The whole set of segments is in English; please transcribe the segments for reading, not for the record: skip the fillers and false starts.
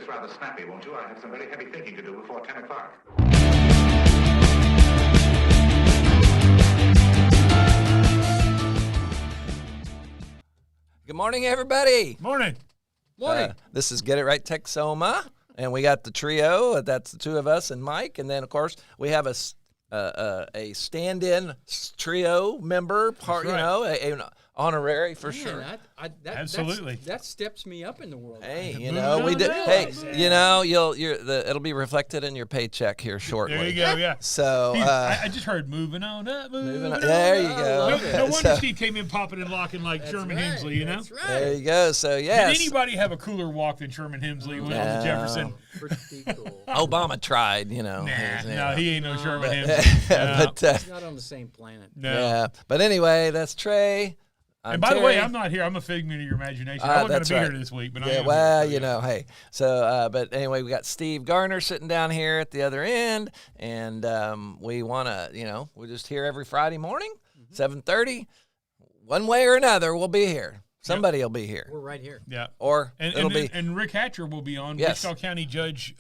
this rather snappy, won't you? I have some very heavy thinking to do before 10 o'clock. Good morning, everybody. Morning. This is Get It Right Texoma, and we got the trio. That's the two of us and Mike, and then of course we have a stand-in trio member, part, right. an honorary for sure. Absolutely. That steps me up in the world. Hey, we did. Hey, it'll be reflected in your paycheck here shortly. There you go. Yeah. So I just heard moving on up, moving on. There you go. No wonder Steve came in popping and locking like Sherman Hemsley. You know. That's right. there you go. So yes. Did anybody have a cooler walk than Sherman Hemsley when on the Jefferson? Pretty cool. Obama tried. No, he ain't no Sherman Hemsley. But It's not on the same planet. No. yeah. But anyway, that's Trey. And by the way, I'm not here. I'm a figment of your imagination. I wasn't going to be here this week, but I am. Well, here. hey. So, but anyway, we got Steve Garner sitting down here at the other end, and we want to, we're just here every Friday morning, 7:30. One way or another, we'll be here. Somebody will be here. We're right here. Yeah. Or and Rick Hatcher will be on. Yes. Wichita County Judge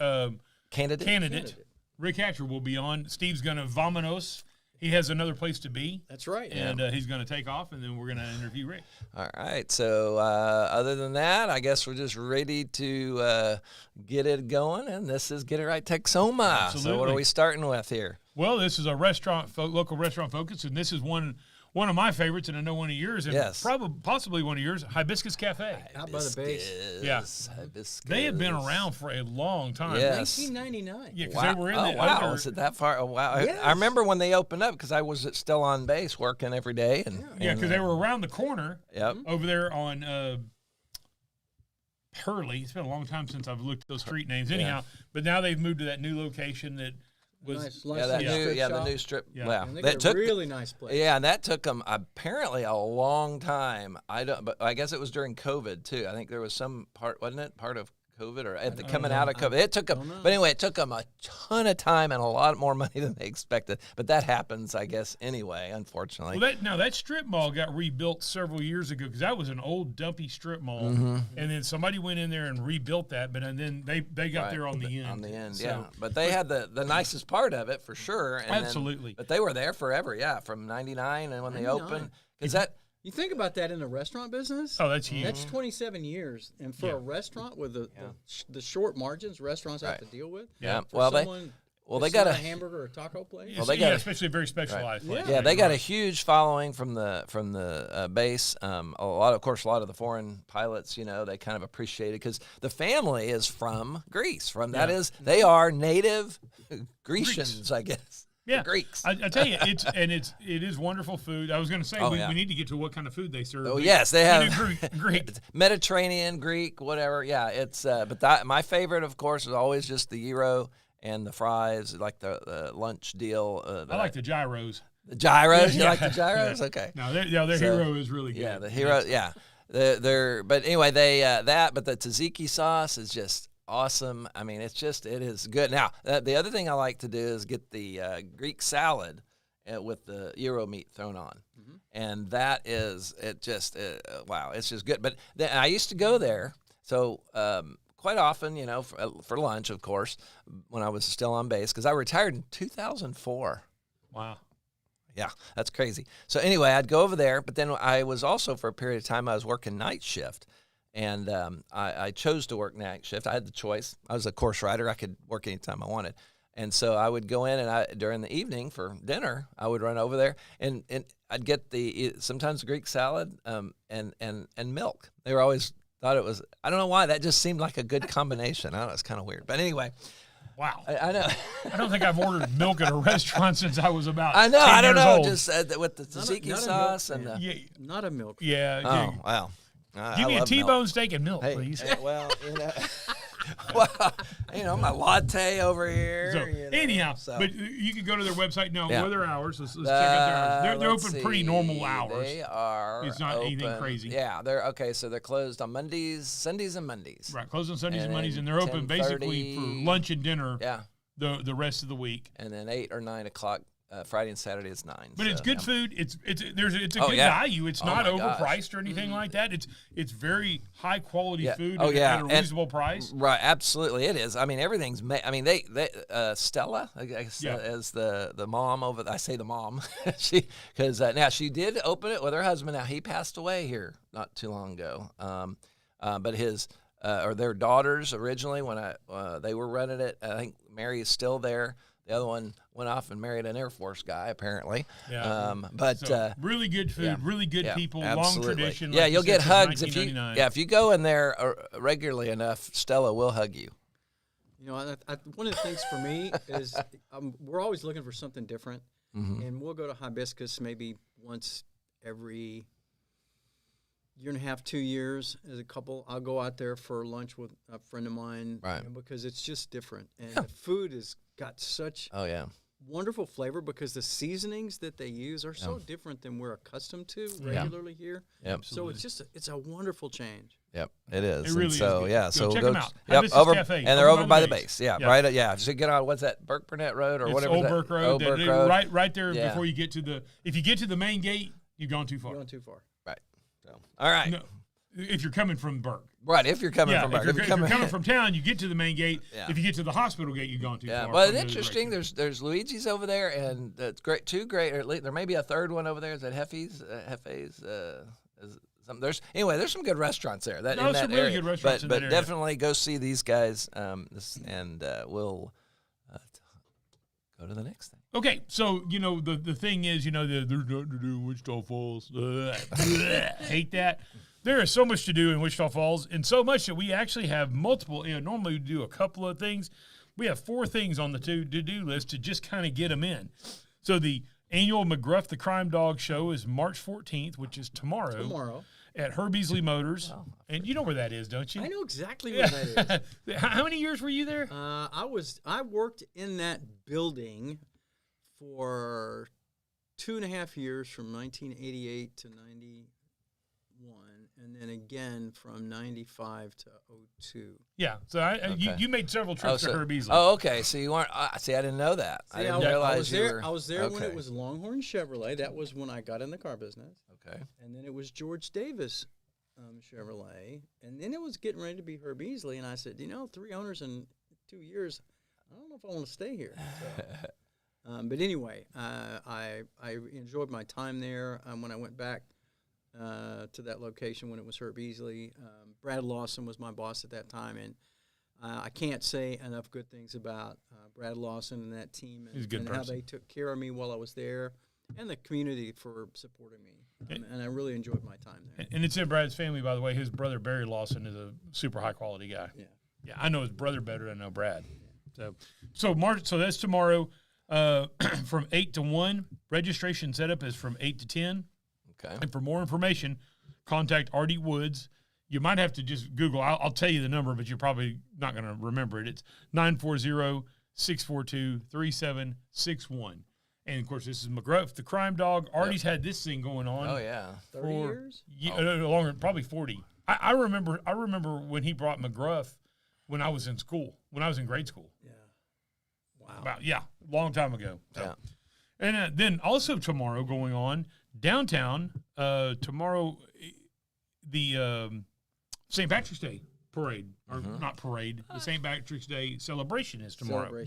candidate. Rick Hatcher will be on. Steve's going to vamonos. He has another place to be. That's right. And he's going to take off, and then we're going to interview Rick. All right. So other than that, I guess we're just ready to get it going, and this is Get It Right Texoma. Absolutely. So what are we starting with here? Well, this is a local restaurant focus, and this is one of my favorites, and I know one of yours, and Yes. possibly one of yours, Hibiscus Cafe. Out by the base. Yeah. Hibiscus. They have been around for a long time. Yes. 1999. Yeah, because they were in the wow. Was it that far? Oh, wow. Yes. I remember when they opened up because I was still on base working every day. Yeah, because they were around the corner Yep. over there on Hurley. It's been a long time since I've looked at those street names anyhow, but now they've moved to that new location that was Nice the new strip. Yeah. Wow. And they That got took a really nice place. Yeah, and that took them apparently a long time. But I guess it was during COVID too. I think there was some part, wasn't it? Part of COVID or coming out of COVID. It took them, but anyway, it took them a ton of time and a lot more money than they expected. But that happens, I guess, anyway. Unfortunately. Well, that strip mall got rebuilt several years ago because that was an old dumpy strip mall, and then somebody went in there and rebuilt that. But and then they got there on the end. On the end, So- yeah. But they had the nicest part of it for sure. And Absolutely. But they were there forever, yeah, from '99 and when they 99. opened. Because that. You think about that in the restaurant business? Oh, that's huge. That's 27 years. And for a restaurant with the short margins restaurants have to deal with. Yeah. For Well, someone they that's got not a hamburger or taco place. Well, they got especially a very specialized place. Yeah, they got a huge following from the base. A lot of the foreign pilots, they kind of appreciate it because the family is from Greece. They are native Grecians, I guess. Yeah, The Greeks. I tell you, it is wonderful food. I was going to say we need to get to what kind of food they serve. Oh yes, they have Greek. Mediterranean, Greek, whatever. Yeah, it's my favorite, of course, is always just the gyro and the fries, like the lunch deal. I like the gyros. The gyros. You Yeah. like the gyros? Yeah. Okay. No, their hero is really good. Yeah, the hero. Yeah, but anyway, but the tzatziki sauce is just awesome. I mean, it is good. Now, the other thing I like to do is get the Greek salad with the gyro meat thrown on, and that is wow, it's just good. But I used to go there, so quite often, for lunch, of course, when I was still on base, because I retired in 2004. Wow. Yeah, that's crazy. So anyway, I'd go over there, but then I was also, for a period of time, I was working night shift. And I chose to work night shift. I had the choice. I was a course rider. I could work anytime I wanted. And so I would go in, and during the evening for dinner, I would run over there, and I'd get sometimes Greek salad and milk. They were always thought it was, I don't know why, that just seemed like a good combination. I don't know, it's kind of weird. But anyway. Wow. I know. I don't think I've ordered milk at a restaurant since I was about I know. 10 I don't years know. old. Just with the tzatziki sauce and Not a milk. Yeah. oh, wow. Give me a T-bone steak and milk, Hey, please. well, my latte over here. So, anyhow, but you can go to their website. No, what are their hours? Let's check out their hours. They're let's open see. pretty normal hours. They are. It's not anything open. crazy. Yeah, they're okay. So they're closed on Mondays, Sundays, and Mondays. Right, closed on Sundays and And Mondays, and they're open basically 10:30. for lunch and dinner Yeah, the rest of the week. and then 8 or 9 o'clock Friday and Saturday is 9. But it's good food. It's a good yeah. value. It's not overpriced or anything like that. It's very high quality food at a reasonable price. Right, absolutely, it is. I mean, everything's. They Stella, I guess, as the mom over. I say the mom, because now she did open it with her husband. Now he passed away here not too long ago. But his or their daughters originally when they were running it. I think Mary is still there. The other one went off and married an Air Force guy, apparently. Yeah. But really good food, really good people, absolutely. long tradition. Yeah, like you'll get hugs if you go in there regularly enough. Stella will hug you. You know, one of the things for me is we're always looking for something different, and we'll go to Hibiscus maybe once every year and a half, 2 years as a couple. I'll go out there for lunch with a friend of mine, right? Because it's just different, and the food has got such wonderful flavor because the seasonings that they use are so different than we're accustomed to regularly here. Yep. So it's a wonderful change. Yep, it is. It really is. So so check them out. Yep, Hibiscus Cafe, and they're over by the base. Yeah. Right. Yeah. So get on what's that, Burke Burnett Road or it's whatever. Old Burke Road. Old Burke Road. Right there before you get to the. If you get to the main gate, you've gone too far. You've gone too far. Right. So all right. No, if you're coming from Burke. Right, if you're coming from Burke. If you're coming from town, you get to the main gate. Yeah. If you get to the hospital gate, you've gone too far. Well, it's interesting. There's Luigi's over there, and it's great. Two great. Or at least there may be a third one over there. Is that Hefe's? There's some good restaurants there. That in that some really area. good restaurants in that but area. definitely go see these guys. We'll go to the next thing. Okay, so the thing is, there's nothing to do in Wichita Falls. Hate that. There is so much to do in Wichita Falls, and so much that we actually have multiple. Normally we do a couple of things. We have 4 things on the to-do list to just kind of get them in. So the annual McGruff the Crime Dog show is March 14th, which is tomorrow. At Herb Easley Motors. Oh. And you know where that is, don't you? I know exactly where that is. How many years were you there? I worked in that building for 2.5 years from 1988 to 91, and then again from 95 to 02. Yeah, so you made several trips to Herb Easley. Oh, okay. So you weren't. See, I didn't know that. I didn't realize you were. I was there when it was Longhorn Chevrolet. That was when I got in the car business. Okay. And then it was George Davis Chevrolet, and then it was getting ready to be Herb Easley, and I said, 3 owners in 2 years, I don't know if I want to stay here. So, but anyway, I enjoyed my time there. When I went back to that location when it was Herb Easley, Brad Lawson was my boss at that time, and I can't say enough good things about Brad Lawson and that team and how they took care of me while I was there, and the community for supporting me. And I really enjoyed my time there. And it's in Brad's family, by the way. His brother, Barry Lawson, is a super high-quality guy. Yeah, I know his brother better than I know Brad. So that's tomorrow from 8 to 1. Registration setup is from 8 to 10. Okay. And for more information, contact Artie Woods. You might have to just Google. I'll tell you the number, but you're probably not going to remember it. It's 940-642-3761. And, of course, this is McGruff, the Crime Dog. Artie's had this thing going on. Oh, yeah. 30 years? Longer, probably 40. I remember when he brought McGruff when I was in school, when I was in grade school. Yeah. Wow. Long time ago. So. Yeah. And then also tomorrow going on, downtown, tomorrow, the St. Patrick's Day parade, or not parade, the St. Patrick's Day celebration is tomorrow.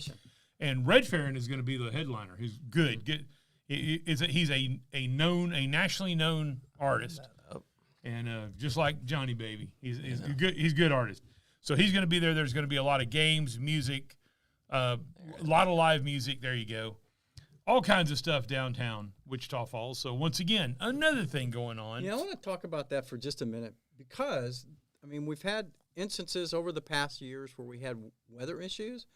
And Red Faren is going to be the headliner. He's good. He's a nationally known artist, and just like Johnny Baby, he's good. He's a good artist. So he's going to be there. There's going to be a lot of games, music, a lot of live music. There you go. All kinds of stuff downtown Wichita Falls. So once again, another thing going on. I want to talk about that for just a minute because, we've had instances over the past years where we had weather issues.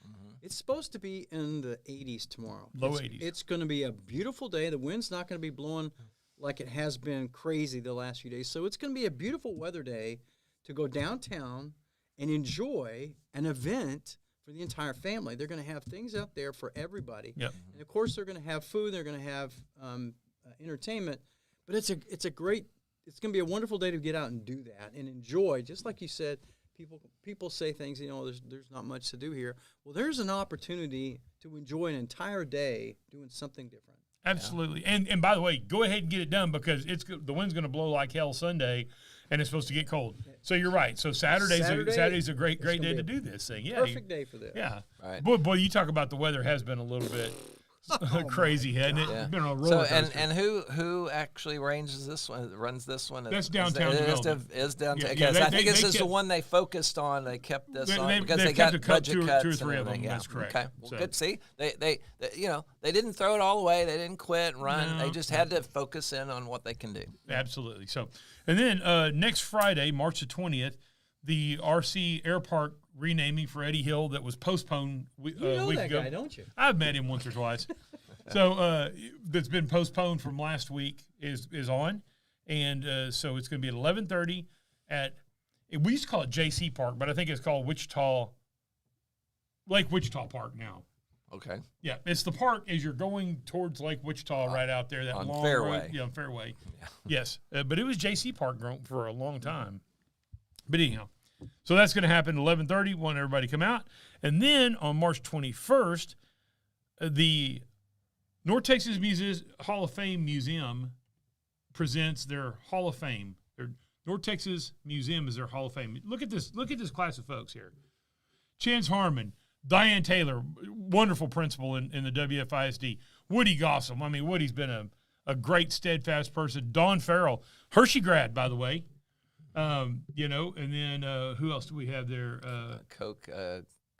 It's supposed to be in the 80s tomorrow. Low 80s. It's going to be a beautiful day. The wind's not going to be blowing like it has been crazy the last few days. So it's going to be a beautiful weather day to go downtown and enjoy an event for the entire family. They're going to have things out there for everybody. Yep. And, of course, they're going to have food. They're going to have entertainment. But it's going to be a wonderful day to get out and do that and enjoy. Just like you said, people say things, there's not much to do here. Well, there's an opportunity to enjoy an entire day doing something different. Absolutely. And by the way, go ahead and get it done because the wind's going to blow like hell Sunday, and it's supposed to get cold. So you're right. So Saturday's a great day to do this thing. Yeah, perfect day for this. Yeah. Right. Boy, you talk about the weather has been a little bit crazy, hasn't it? Yeah. It's been a roller So coaster. and who actually runs this one? That's downtown development. Is downtown. Yeah, I think this is the one they focused on. They kept this on because they got budget cuts. Two or three and of them. everything. Yeah. That's correct. Okay. Well, So- good. See, they they didn't throw it all away. They didn't quit and run. No. They just had to focus in on what they can do. Absolutely. So, and then next Friday, March the 20th, the RC Air Park renaming for Eddie Hill that was postponed a You know week that ago. guy, don't you? I've met him once or twice. So that's been postponed from last week is on, and so it's going to be at 11:30 at. We used to call it JC Park, but I think it's called Lake Wichita Park now. Okay. Yeah, it's the park as you're going towards Lake Wichita, right out there. That on long Fairway. road. Yeah, on Fairway. Yeah. Yes, but it was JC Park for a long time. But anyhow, so that's going to happen at 11:30. Want everybody to come out, and then on March 21st, the North Texas Hall of Fame Museum presents their Hall of Fame. Their North Texas Museum is their Hall of Fame. Look at this class of folks here. Chance Harmon, Diane Taylor, wonderful principal in the WFISD. Woody Gossam. I mean, Woody's been a great, steadfast person. Dawn Farrell, Hershey grad, by the way. And then who else do we have there?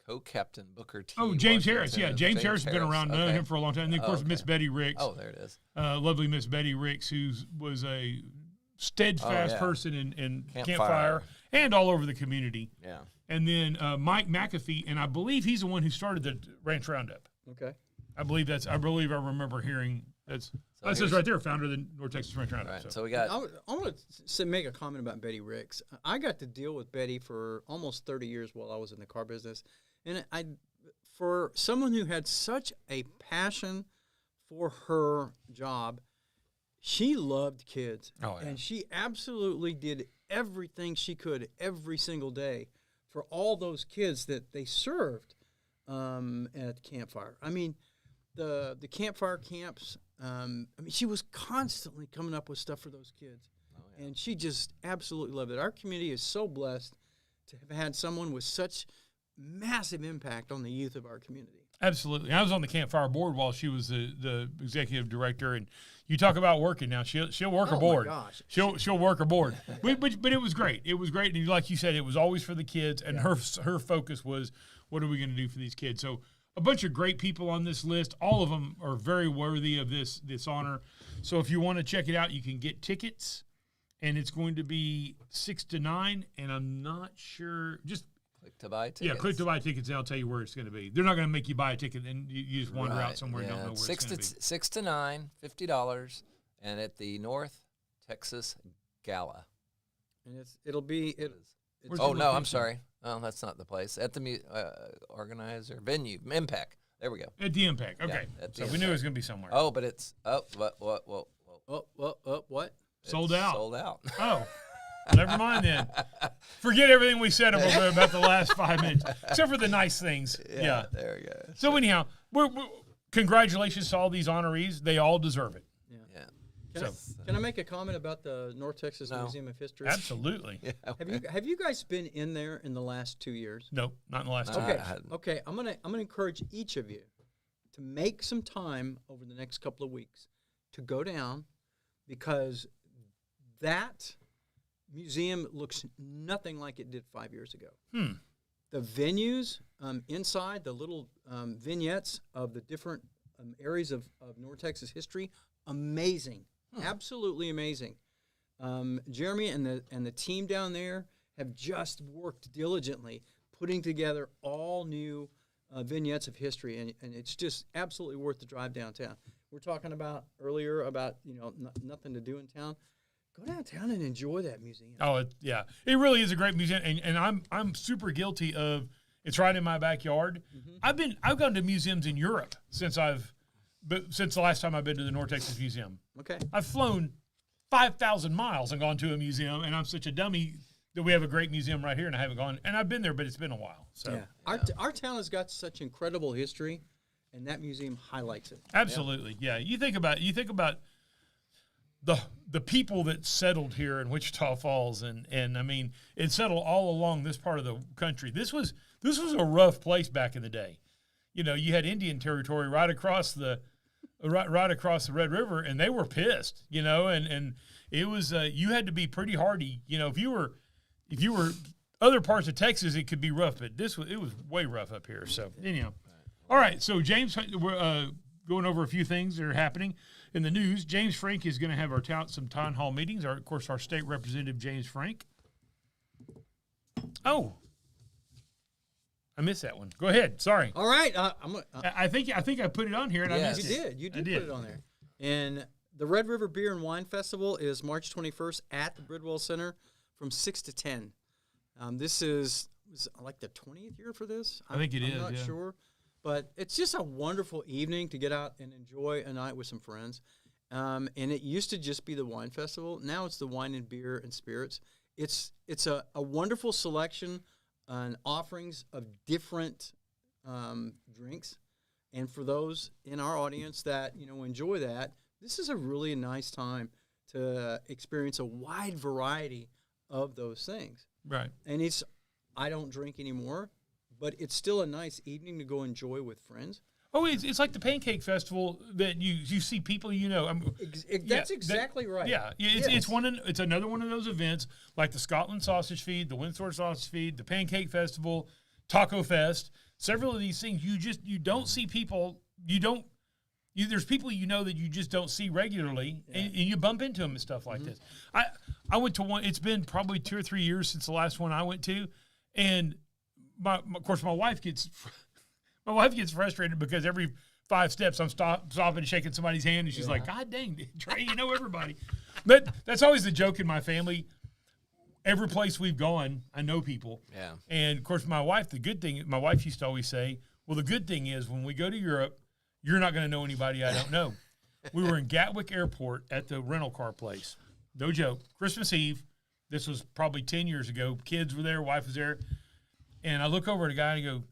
Co-captain Booker T. Oh, James Washington. Harris. Yeah, James Harris has been around, known him for a long time. And then, of course, okay. Miss Betty Ricks. Oh, there it is. Lovely Miss Betty Ricks, who was a steadfast person in Campfire and all over the community. Yeah. And then Mike McAfee, and I believe he's the one who started the Ranch Roundup. Okay. I believe I remember hearing that says right there, founder of the North Texas Ranch Roundup. Right. So. So we got. I want to make a comment about Betty Ricks. I got to deal with Betty for almost 30 years while I was in the car business. And for someone who had such a passion for her job, she loved kids. Oh, yeah. And she absolutely did everything she could every single day for all those kids that they served at Campfire. I mean, the Campfire camps, she was constantly coming up with stuff for those kids. Oh, yeah. And she just absolutely loved it. Our community is so blessed to have had someone with such massive impact on the youth of our community. Absolutely. I was on the Campfire board while she was the executive director, and you talk about working now. She'll work her board. Oh, my gosh. She'll work her board. But it was great. It was great, and like you said, it was always for the kids, and her focus was, what are we going to do for these kids? So a bunch of great people on this list. All of them are very worthy of this honor. So if you want to check it out, you can get tickets, and it's going to be 6 to 9, and I'm not sure. Just Click to buy tickets. yeah, click to buy tickets, and I'll tell you where it's going to be. They're not going to make you buy a ticket, and you just wander out somewhere and don't know where it's going to be. 6 to 9, $50, and at the North Texas Gala. And it'll be Where's Oh the no, I'm location? sorry. Oh, that's not the place. At the organizer venue, Impact. There we go. At the Impact. Okay. Yeah, at the So we knew it was going to be somewhere. Oh, but it's what? what? Sold It's out. Sold out. Oh, never mind then. Forget everything we said about the last 5 minutes, except for the nice things. Yeah. There we go. So anyhow, congratulations to all these honorees. They all deserve it. Yeah. Can I make a comment about the North Texas Museum of History? Absolutely. Have you guys been in there in the last 2 years? Nope, not in the last two. Okay. I hadn't. Okay. I'm gonna encourage each of you to make some time over the next couple of weeks to go down, because that museum looks nothing like it did 5 years ago. The venues inside, the little vignettes of the different areas of North Texas history, amazing, absolutely amazing. Jeremy and the team down there have just worked diligently putting together all new vignettes of history, and it's just absolutely worth the drive downtown. We're talking about earlier about nothing to do in town. Go downtown and enjoy that museum. Oh, it really is a great museum, and I'm super guilty of. It's right in my backyard. Mm-hmm. I've gone to museums in Europe since the last time I've been to the North Texas Museum. Okay. I've flown 5,000 miles and gone to a museum, and I'm such a dummy that we have a great museum right here, and I haven't gone. And I've been there, but it's been a while. So Yeah. Our town has got such incredible history, and that museum highlights it. Absolutely, yeah. You think about the people that settled here in Wichita Falls, and I mean, it settled all along this part of the country. This was a rough place back in the day. You know, you had Indian territory right across the Red River, and they were pissed. You know, and it was you had to be pretty hardy. You know, if you were other parts of Texas, it could be rough, but it was way rough up here. So anyhow, all right. So James, we're going over a few things that are happening in the news. James Frank is going to have some town hall meetings. Of course, our state representative James Frank. Oh, I missed that one. Go ahead. Sorry. All right. I think I put it on here, and I missed it. You did put it on there. And the Red River Beer and Wine Festival is March 21st at the Bridwell Center from 6 to 10. This is like the 20th year for this. I think it is. I'm not sure. But it's just a wonderful evening to get out and enjoy a night with some friends. And it used to just be the wine festival. Now it's the wine and beer and spirits. It's a wonderful selection and offerings of different drinks. And for those in our audience that, enjoy that, this is a really nice time to experience a wide variety of those things. Right. And I don't drink anymore, but it's still a nice evening to go enjoy with friends. Oh, it's like the Pancake Festival that you see people That's exactly right. Yeah, it's another one of those events like the Scotland Sausage Feed, the Windsor Sausage Feed, the Pancake Festival, Taco Fest. Several of these things you don't see people. There's people that you just don't see regularly, and you bump into them and stuff like this. I went to one. It's been probably 2 or 3 years since the last one I went to, and of course my wife gets frustrated because every 5 steps I'm stopping and shaking somebody's hand, and she's like, "God dang, Trey, you know everybody." But that's always the joke in my family. Every place we've gone, I know people. Yeah. And of course, my wife used to always say, "Well, the good thing is when we go to Europe, you're not going to know anybody I don't know." We were in Gatwick Airport at the rental car place. No joke. Christmas Eve. This was probably 10 years ago. Kids were there. Wife was there. And I look over at a guy and I go,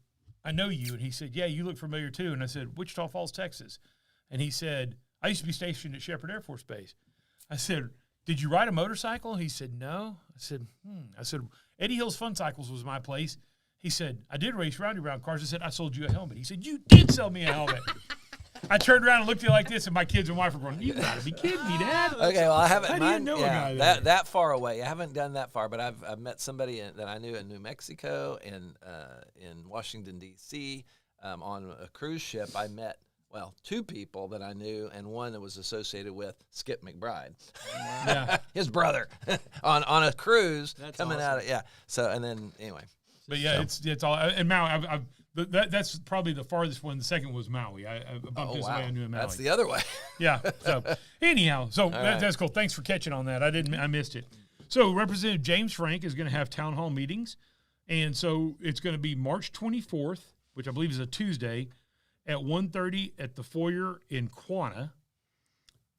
"I know you." And he said, "Yeah, you look familiar too." And I said, "Wichita Falls, Texas." And he said, "I used to be stationed at Sheppard Air Force Base." I said, "Did you ride a motorcycle?" He said, "No." I said, "Eddie Hill's Fun Cycles was my place." He said, "I did race round cars." I said, "I sold you a helmet." He said, "You did sell me a helmet." I turned around and looked at it like this, and my kids and wife were going, "You gotta be kidding me, Dad." Okay, well, I haven't. How do you know a guy that far away? I haven't done that far, but I've met somebody that I knew in New Mexico and in Washington D.C. On a cruise ship. I met 2 people that I knew, and one that was associated with Skip McBride, his brother, on a cruise. That's coming awesome. out of So and then anyway. But yeah, it's all. And Maui, that's probably the farthest one. The second was Maui. I bumped into somebody I knew in Maui. That's the other way. Yeah. So anyhow, that's cool. Thanks for catching on that. I missed it. So Representative James Frank is going to have town hall meetings, and so it's going to be March 24th, which I believe is a Tuesday, at 1:30 at the foyer in Quanah,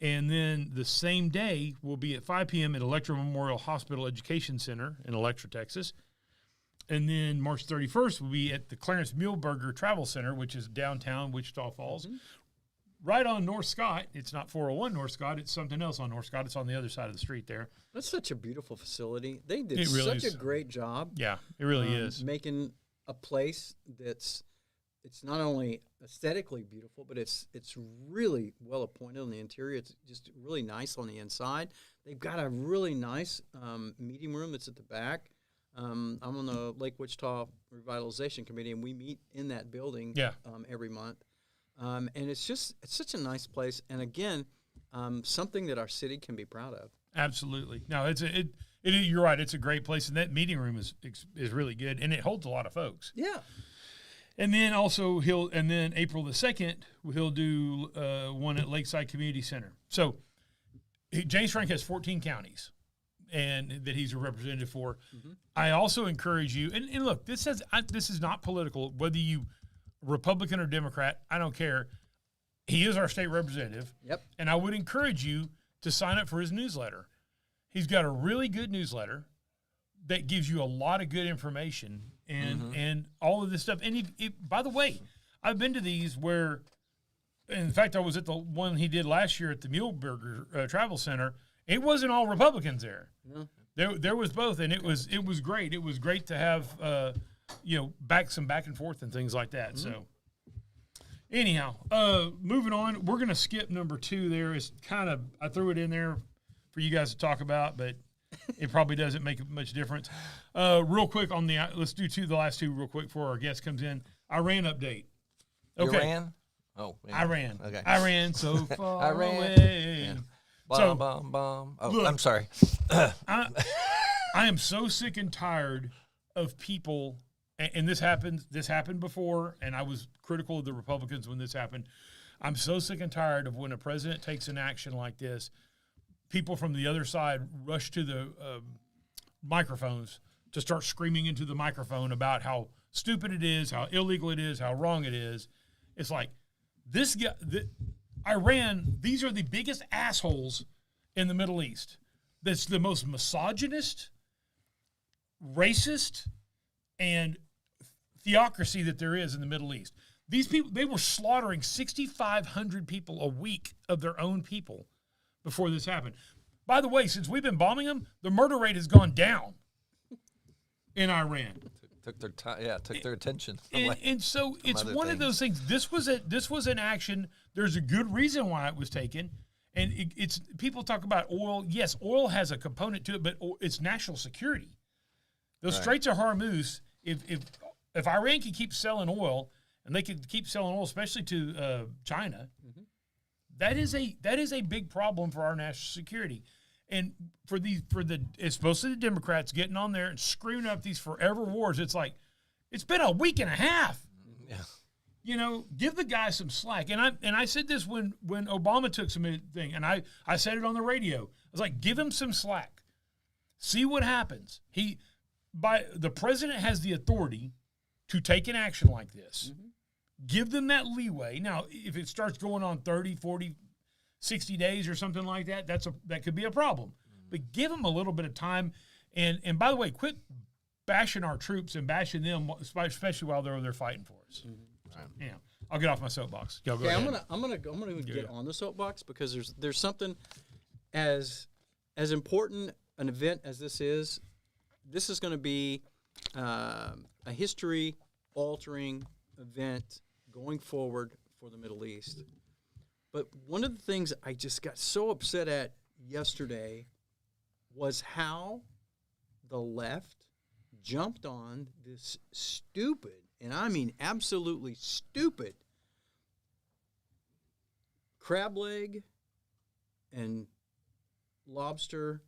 and then the same day will be at 5 p.m. at Electra Memorial Hospital Education Center in Electra, Texas. And then March 31st will be at the Clarence Muehlberger Travel Center, which is downtown Wichita Falls, right on North Scott. It's not 401 North Scott. It's something else on North Scott. It's on the other side of the street there. That's such a beautiful facility. They did really such a great job. Yeah, it really is. Making a place it's not only aesthetically beautiful, but it's really well appointed on the interior. It's just really nice on the inside. They've got a really nice meeting room that's at the back. I'm on the Lake Wichita Revitalization Committee, and we meet in that building every month. And it's such a nice place. And again, something that our city can be proud of. Absolutely. No, you're right. It's a great place, and that meeting room is really good, and it holds a lot of folks. Yeah. And then also April the 2nd, he'll do one at Lakeside Community Center. So James Frank has 14 counties and that he's a representative for. Mm-hmm. I also encourage you, and look, this is not political, whether you Republican or Democrat, I don't care. He is our state representative. Yep. And I would encourage you to sign up for his newsletter. He's got a really good newsletter that gives you a lot of good information and all of this stuff. And by the way, I've been to these where, in fact, I was at the one he did last year at the Muhlenberger Travel Center. It wasn't all Republicans there. No. There was both, and it was great. It was great to have some back and forth and things like that. Mm-hmm. So anyhow, moving on, we're gonna skip number 2. There is kind of, I threw it in there for you guys to talk about, but it probably doesn't make much difference. Real quick on let's do the last 2 real quick before our guest comes in. Iran update. Okay. Iran? Oh, yeah. Iran. Okay. Iran so far away. Yeah. So, bomb. Oh, look, I'm sorry. I am so sick and tired of people, and this happened before, and I was critical of the Republicans when this happened. I'm so sick and tired of when a president takes an action like this, people from the other side rush to the microphones to start screaming into the microphone about how stupid it is, how illegal it is, how wrong it is. It's like, this guy, Iran, these are the biggest assholes in the Middle East. That's the most misogynist, racist, and theocracy that there is in the Middle East. These people, they were slaughtering 6,500 people a week of their own people before this happened. By the way, since we've been bombing them, the murder rate has gone down in Iran. Took their attention. And so it's one of those things. This was an action. There's a good reason why it was taken. And it's people talk about oil. Yes, oil has a component to it, but it's national security. Those Straits of Hormuz, if Iran can keep selling oil, and they could keep selling oil, especially to China, mm-hmm. that is a big problem for our national security. And it's mostly the Democrats getting on there and screaming up these forever wars. It's like, it's been a week and a half. Yeah. Give the guy some slack. And I said this when Obama took some thing, and I said it on the radio. I was like, give him some slack. See what happens. The president has the authority to take an action like this. Mm-hmm. Give them that leeway. Now, if it starts going on 30, 40, 60 days or something like that, that could be a problem. But give them a little bit of time. And by the way, quit bashing our troops and bashing them, especially while they're over there fighting for us. Mm-hmm. Right. Yeah, I'll get off my soapbox. Go ahead. I'm gonna get on the soapbox because there's something as important an event as this is. This is going to be a history-altering event going forward for the Middle East. But one of the things I just got so upset at yesterday was how the left jumped on this stupid, and I mean absolutely stupid, crab leg and lobster.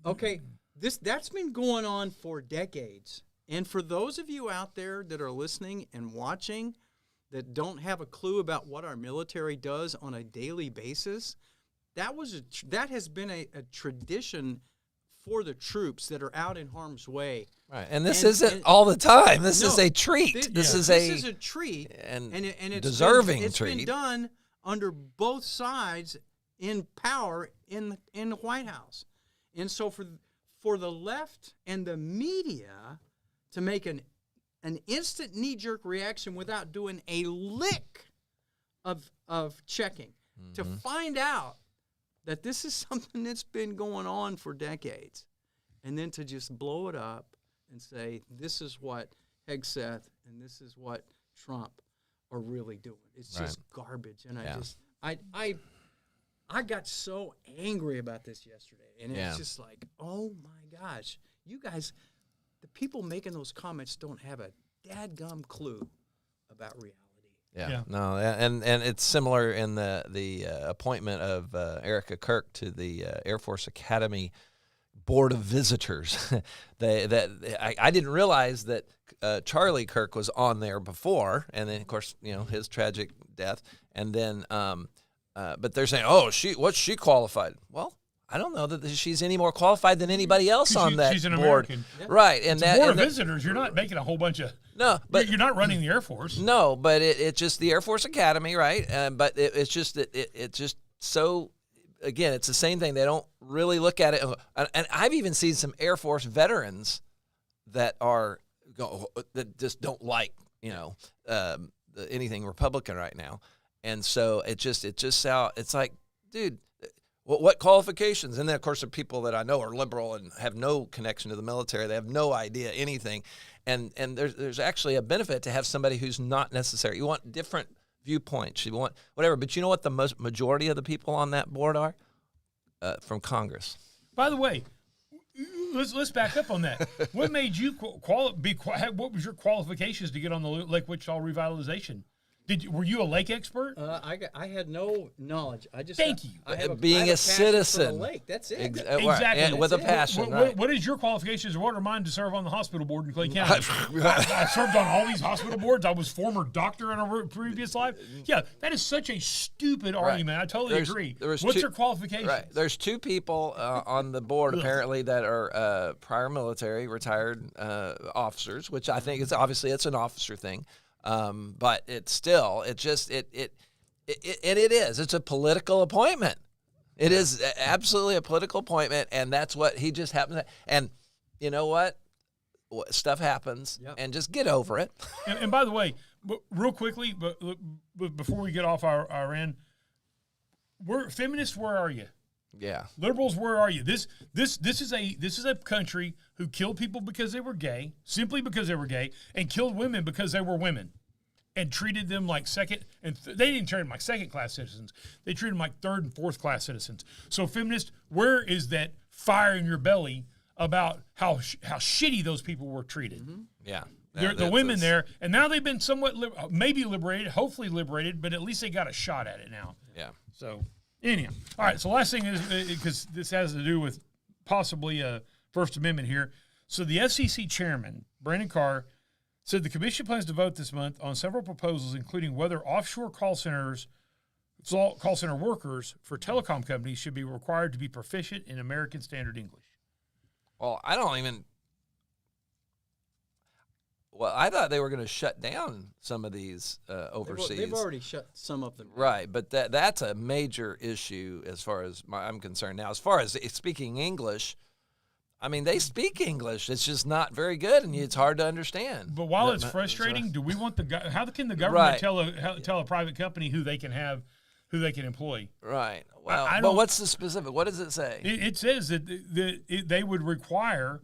Okay, that's been going on for decades. And for those of you out there that are listening and watching that don't have a clue about what our military does on a daily basis, that has been a tradition for the troops that are out in harm's way. Right, and this isn't all the time. This is a treat. This is a treat, and it's deserving it's treat. Been done under both sides in power in the White House, and so for the left and the media to make an instant knee-jerk reaction without doing a lick of checking, mm-hmm. to find out that this is something that's been going on for decades, and then to just blow it up and say, this is what Hegseth and this is what Trump are really doing. It's just garbage. And I got so angry about this yesterday, and it's just like, oh my gosh, you guys, the people making those comments don't have a dadgum clue about reality. Yeah. No, and it's similar in the appointment of Erica Kirk to the Air Force Academy Board of Visitors. I didn't realize that Charlie Kirk was on there before, and then of course his tragic death, and then but they're saying, what's she qualified? Well, I don't know that she's any more qualified than anybody else on that she's an board. American. Right. And that Board of Visitors, you're not making a whole bunch of... No, but... You're not running the Air Force. No, but it's just the Air Force Academy, right? But it's just that it's just so... Again, it's the same thing. They don't really look at it. And I've even seen some Air Force veterans that just don't like, anything Republican right now. And so it's like, dude, what qualifications? And then, of course, there are people that I know are liberal and have no connection to the military. They have no idea anything. And there's actually a benefit to have somebody who's not necessary. You want different viewpoints. You want whatever. But you know what the majority of the people on that board are? From Congress. By the way, let's back up on that. What made you what was your qualifications to get on the Lake Wichita revitalization? Were you a lake expert? I had no knowledge. I just Thank you. I have Being I have a passion citizen. for the lake. That's it. Exactly. And with a passion. What is your qualifications? What are mine to serve on the hospital board in Clay County? I served on all these hospital boards. I was former doctor in a previous life. Yeah, that is such a stupid argument. I totally agree. What's your qualifications? Right. There's 2 people on the board apparently that are prior military retired officers, which I think it's an officer thing. But it's a political appointment. It is absolutely a political appointment, and that's what he just happens to. And you know what? Stuff happens, and just get over it. And by the way, real quickly, but before we get off our end, feminists, where are you? Yeah. Liberals, where are you? This is a country who killed people because they were gay, simply because they were gay, and killed women because they were women, and treated them like second and they didn't treat them like second-class citizens. They treated them like third and fourth-class citizens. So, feminists, where is that fire in your belly about how shitty those people were treated? Mm-hmm. Yeah. The women there, and now they've been somewhat maybe liberated, hopefully liberated, but at least they got a shot at it now. Yeah. So. Anyhow, all right, so last thing is, because this has to do with possibly a First Amendment here. So the FCC chairman, Brandon Carr, said the commission plans to vote this month on several proposals, including whether offshore call center workers for telecom companies should be required to be proficient in American Standard English. Well, I thought they were going to shut down some of these overseas. They've already shut some of them down. Right, but that's a major issue as far as I'm concerned. Now, as far as speaking English, I mean, they speak English. It's just not very good, and it's hard to understand. But while it's frustrating, do we want how can the government tell a private company who they can employ? Right. Well, but what's the specific? What does it say? It says that they would require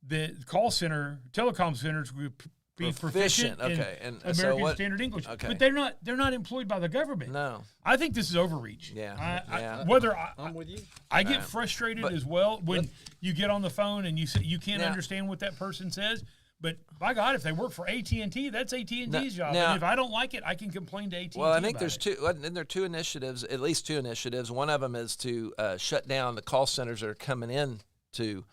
that telecom centers would be proficient in American Standard English. Okay. But they're not employed by the government. No. I think this is overreach. Yeah. I'm with you. I get frustrated as well when you get on the phone and you can't understand what that person says. But by God, if they work for AT&T, that's AT&T's job. And if I don't like it, I can complain to AT&T. Well, I think there's two initiatives, at least 2 initiatives. One of them is to shut down the call centers that are coming in to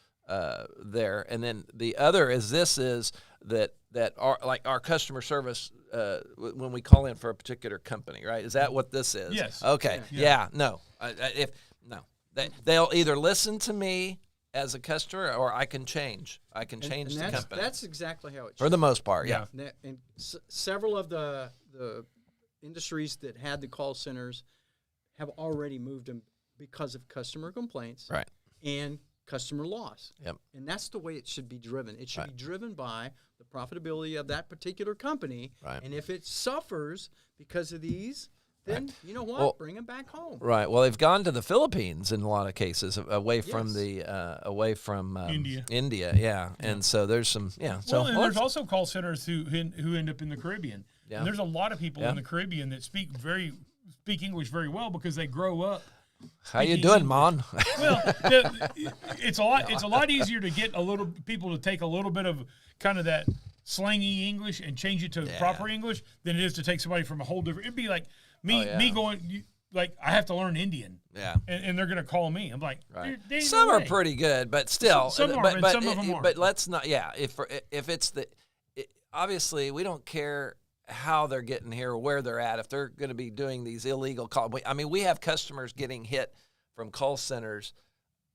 there, and then the other is that our customer service when we call in for a particular company, right? Is that what this is? Yes. Okay. Yeah. No. They'll either listen to me as a customer, or I can change. I can change the company. That's exactly how it should for the most part. Yeah. And several of the industries that had the call centers have already moved them because of customer complaints, right, and customer loss. Yep. And that's the way it should be driven. It should be driven by the profitability of that particular company. Right. And if it suffers because of these, then you know what? Bring them back home. Right. Well, they've gone to the Philippines in a lot of cases, away from India. Yeah. And so there's some. Yeah. So there's also call centers who end up in the Caribbean. Yeah. And there's a lot of people in the Caribbean that speak English very well because they grow up. How you doing, Mon? Well, it's a lot easier to get people to take a little bit of kind of that slangy English and change it to proper English than it is to take somebody from a whole different. It'd be like me going like I have to learn Indian. Yeah, and they're gonna call me. I'm like, right. Some are pretty good, but still, some are, and some of them are. But let's not. Yeah, if it's obviously we don't care how they're getting here or where they're at, if they're going to be doing these illegal calls. I mean, we have customers getting hit from call centers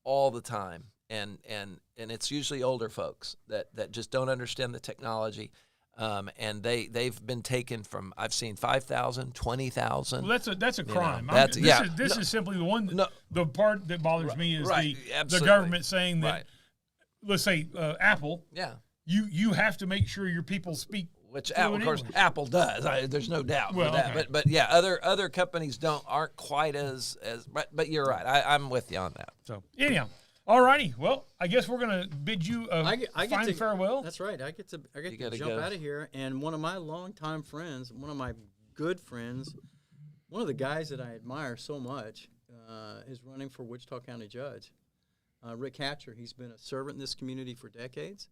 all the time, and it's usually older folks that just don't understand the technology, and they've been taken from, I've seen 5,000, 20,000. Well, that's a crime. This is simply the one. The part that bothers me is the government saying that, let's say Apple. Yeah. You have to make sure your people speak which of course Apple does. There's no doubt Well, with that. okay. But yeah, other companies aren't quite as. But you're right. I'm with you on that. So anyhow, all righty. Well, I guess we're gonna bid you a I get fine to, farewell. That's right. I get to gotta jump go. out of here. And one of my longtime friends, one of my good friends, one of the guys that I admire so much, is running for Wichita County Judge. Rick Hatcher. He's been a servant in this community for decades.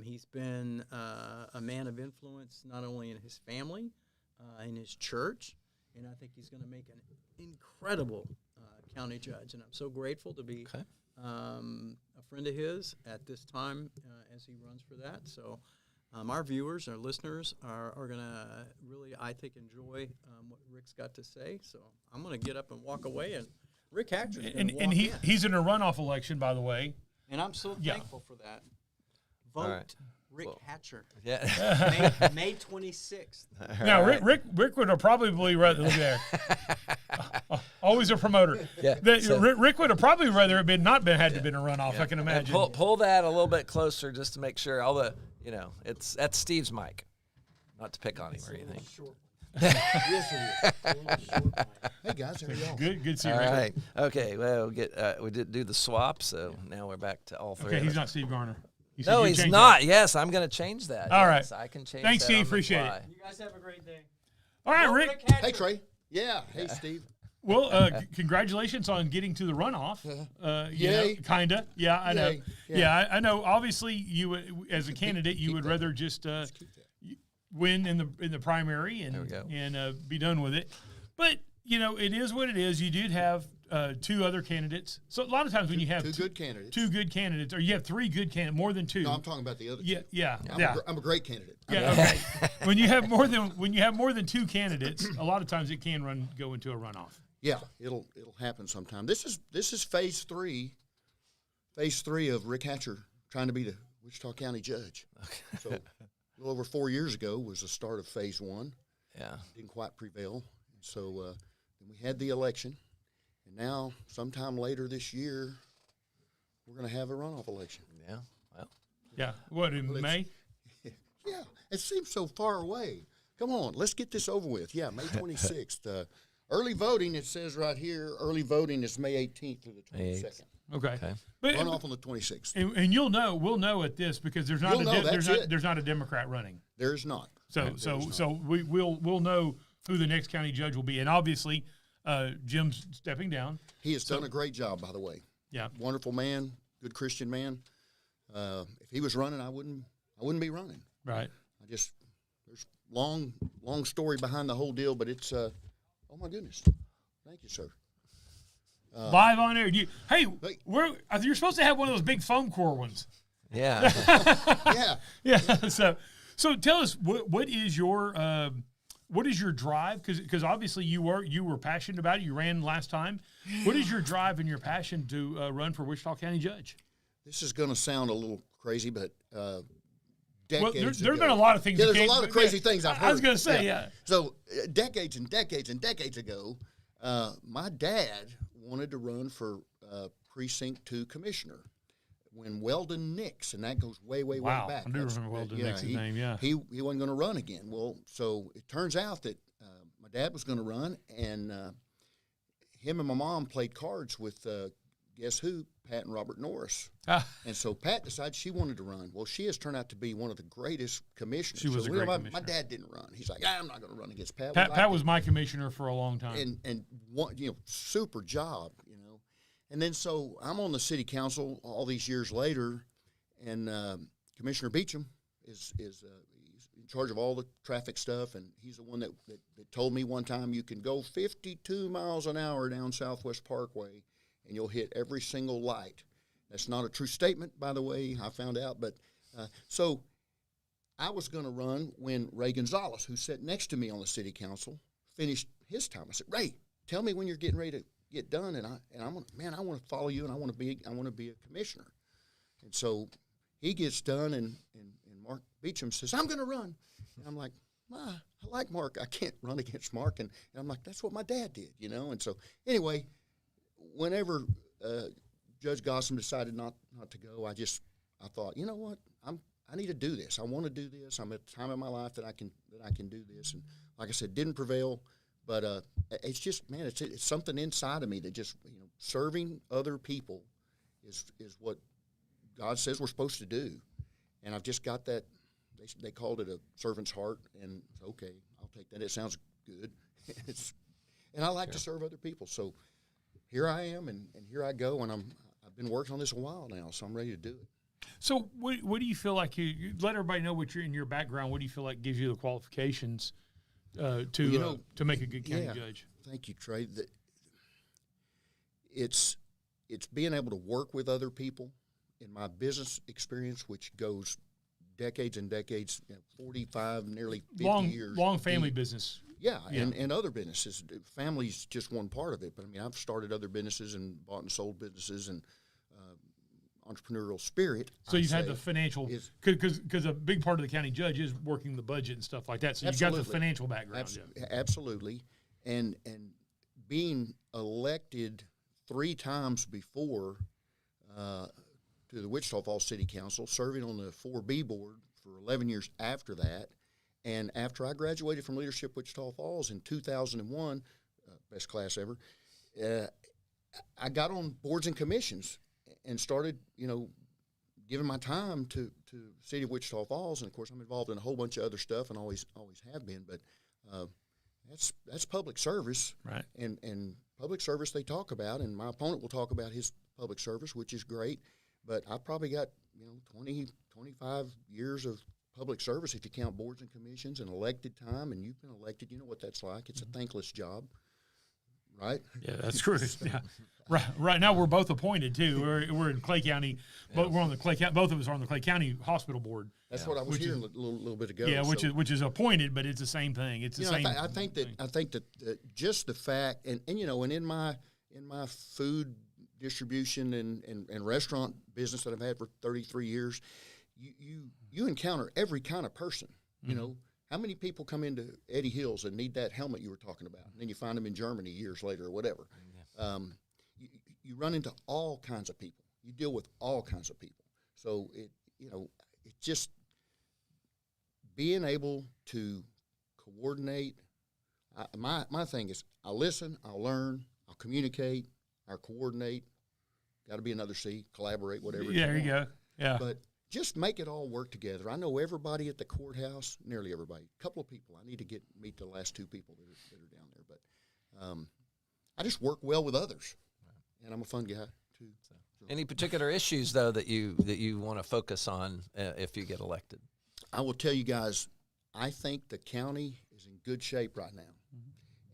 He's been a man of influence not only in his family, in his church, and I think he's going to make an incredible county judge. And I'm so grateful to be a friend of his at this time as he runs for that. So our viewers, our listeners are going to really, I think, enjoy what Rick's got to say. So I'm going to get up and walk away, and Rick Hatcher's going to walk in. He's in a runoff election, by the way. And I'm so thankful for that. Vote right. Rick Hatcher. Yeah. May 26th. Now, Rick would have probably rather look there. Always a promoter. Yeah, Rick would have probably rather had to been a runoff. Yeah. I can imagine. Pull that a little bit closer just to make sure. That's Steve's mic. Not to pick on him or anything. Yes, it is. A little short mic. Hey guys, how are y'all? Good to see you. All Rick. right. Okay. Well, we did do the swap, so now we're back to all three. Okay, of he's us. not Steve Garner. You said No, you'd he's change not. that. Yes, I'm going to change that. All Yes, right. I can change Thanks, that. Steve. on the Appreciate it. fly. You guys have a great day. All right, Vote Rick. Hatcher. Hey Trey. Yeah. Hey Steve. Well, congratulations on getting to the runoff. Yay. Kinda. Yeah, I know. Yay. Yeah, I know. Obviously, you as a candidate, you would rather just win in the primary and be done with it. But it is what it is. You did have two other candidates. So a lot of times when you have two good candidates, or you have three good candidates, more than two. No, I'm talking about the other. Yeah. I'm a great candidate. Yeah, okay. when you have more than two candidates, a lot of times it can go into a runoff. Yeah, it'll happen sometime. This is phase three of Rick Hatcher trying to be the Wichita County Judge. Okay. So a little over 4 years ago was the start of phase one. Yeah. Didn't quite prevail. So then we had the election, and now sometime later this year we're going to have a runoff election. Yeah. Well. Yeah. What, in May? Yeah. It seems so far away. Come on, let's get this over with. Yeah, May 26th. Early voting, it says right here, early voting is May 18th through the 22nd. Okay. But runoff on the 26th. And we'll know at this because there's not a Democrat running. There's not. So we'll know who the next county judge will be, and obviously Jim's stepping down. He has done a great job, by the way. Yeah. Wonderful man, good Christian man. If he was running, I wouldn't be running. Right. There's long story behind the whole deal, but it's oh my goodness. Thank you, sir. Live on air. You're supposed to have one of those big foam core ones. Yeah. Yeah. Yeah. So tell us what is your drive? Because obviously you were passionate about it. You ran last time. What is your drive and your passion to run for Wichita County Judge? This is going to sound a little crazy, but decades ago. There's been a lot of things. Yeah, there's a lot of crazy things I've heard. I was going to say, yeah. So decades and decades and decades ago, my dad wanted to run for Precinct 2 commissioner when Weldon Nix, and that goes way back. I do remember Weldon Nix's name, yeah. He wasn't going to run again. Well, so it turns out that my dad was going to run, and him and my mom played cards with, guess who? Pat and Robert Norris. And so Pat decided she wanted to run. Well, she has turned out to be one of the greatest commissioners. She was a great commissioner. My dad didn't run. He's like, I'm not going to run against Pat. Pat was my commissioner for a long time. And super job, And then so I'm on the city council all these years later, and Commissioner Beecham is he's in charge of all the traffic stuff, and he's the one that told me one time you can go 52 miles an hour down Southwest Parkway, and you'll hit every single light. That's not a true statement, by the way, I found out. But so I was going to run when Ray Gonzalez, who sat next to me on the city council, finished his time. I said, Ray, tell me when you're getting ready to get done, and I want to follow you, and I want to be a commissioner. And so he gets done, and Mark Beecham says, I'm going to run. And I'm like, I like Mark. I can't run against Mark. And I'm like, that's what my dad did, And so anyway, whenever Judge Gossam decided not to go, I thought, you know what, I need to do this. I want to do this. I'm at a time in my life that I can do this. And like I said, didn't prevail, but it's just, man, it's something inside of me that just, serving other people is what God says we're supposed to do. And I've just got that. They called it a servant's heart, and okay, I'll take that. It sounds good. And I like to serve other people. So here I am, and here I go, and I've been working on this a while now, so I'm ready to do it. So what do you feel like you let everybody know what you're in your background? What do you feel like gives you the qualifications to make a good county judge? Thank you, Trey. It's being able to work with other people. In my business experience, which goes decades and decades, 45, nearly 50 years. Long family business. Yeah, and other businesses. Family's just one part of it. But, I mean, I've started other businesses and bought and sold businesses and entrepreneurial spirit. So you've had the financial – because a big part of the county judge is working the budget and stuff like that. So you've got the financial background. Absolutely. And being elected 3 times before to the Wichita Falls City Council, serving on the 4B board for 11 years after that. And after I graduated from Leadership Wichita Falls in 2001, best class ever, I got on boards and commissions and started, giving my time to the City of Wichita Falls. And, of course, I'm involved in a whole bunch of other stuff and always have been. But that's public service. Right. And public service they talk about, and my opponent will talk about his public service, which is great. But I probably got, 20, 25 years of public service if you count boards and commissions and elected time, and you've been elected. You know what that's like. It's a thankless job, right? Yeah, that's true. Yeah. Right now we're both appointed, too. We're in Clay County, but we're on the Clay County. Both of us are on the Clay County Hospital Board. That's what I was hearing a little bit ago. Yeah, which is appointed, but it's the same thing. It's the same. I think that just the fact, and in my food distribution and restaurant business that I've had for 33 years, you encounter every kind of person. Mm-hmm. How many people come into Eddie Hills and need that helmet you were talking about, and then you find them in Germany years later or whatever. Yeah. You run into all kinds of people. You deal with all kinds of people. So it's just being able to coordinate. My thing is, I'll listen, I'll learn, I'll communicate, I'll coordinate. Got to be another C, collaborate, whatever. Yeah, there you go. Yeah. But just make it all work together. I know everybody at the courthouse, nearly everybody. A couple of people. I need to meet the last 2 people that are down there. But I just work well with others, and I'm a fun guy too. So. Any particular issues though that you want to focus on if you get elected? I will tell you guys, I think the county is in good shape right now.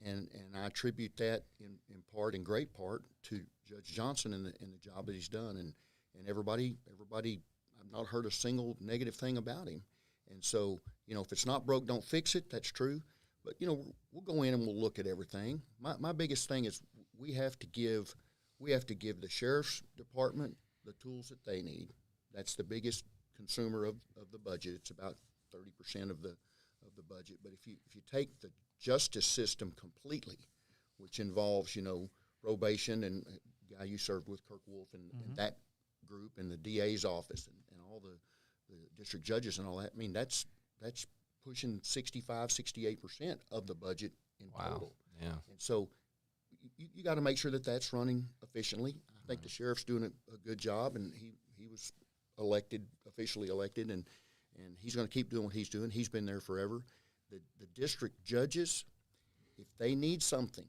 And I attribute that in part, in great part, to Judge Johnson and the job that he's done. And everybody, I've not heard a single negative thing about him. And so, if it's not broke, don't fix it. That's true. But, we'll go in and we'll look at everything. My biggest thing is we have to give the sheriff's department the tools that they need. That's the biggest consumer of the budget. It's about 30% of the budget. But if you take the justice system completely, which involves, probation and guy you served with, Kirk Wolf, and that group, and the DA's office, and all the district judges and all that. I mean, that's pushing 65, 68% of the budget in total. Yeah. And so you got to make sure that that's running efficiently. I think the sheriff's doing a good job, and he was officially elected, and he's going to keep doing what he's doing. He's been there forever. The district judges, if they need something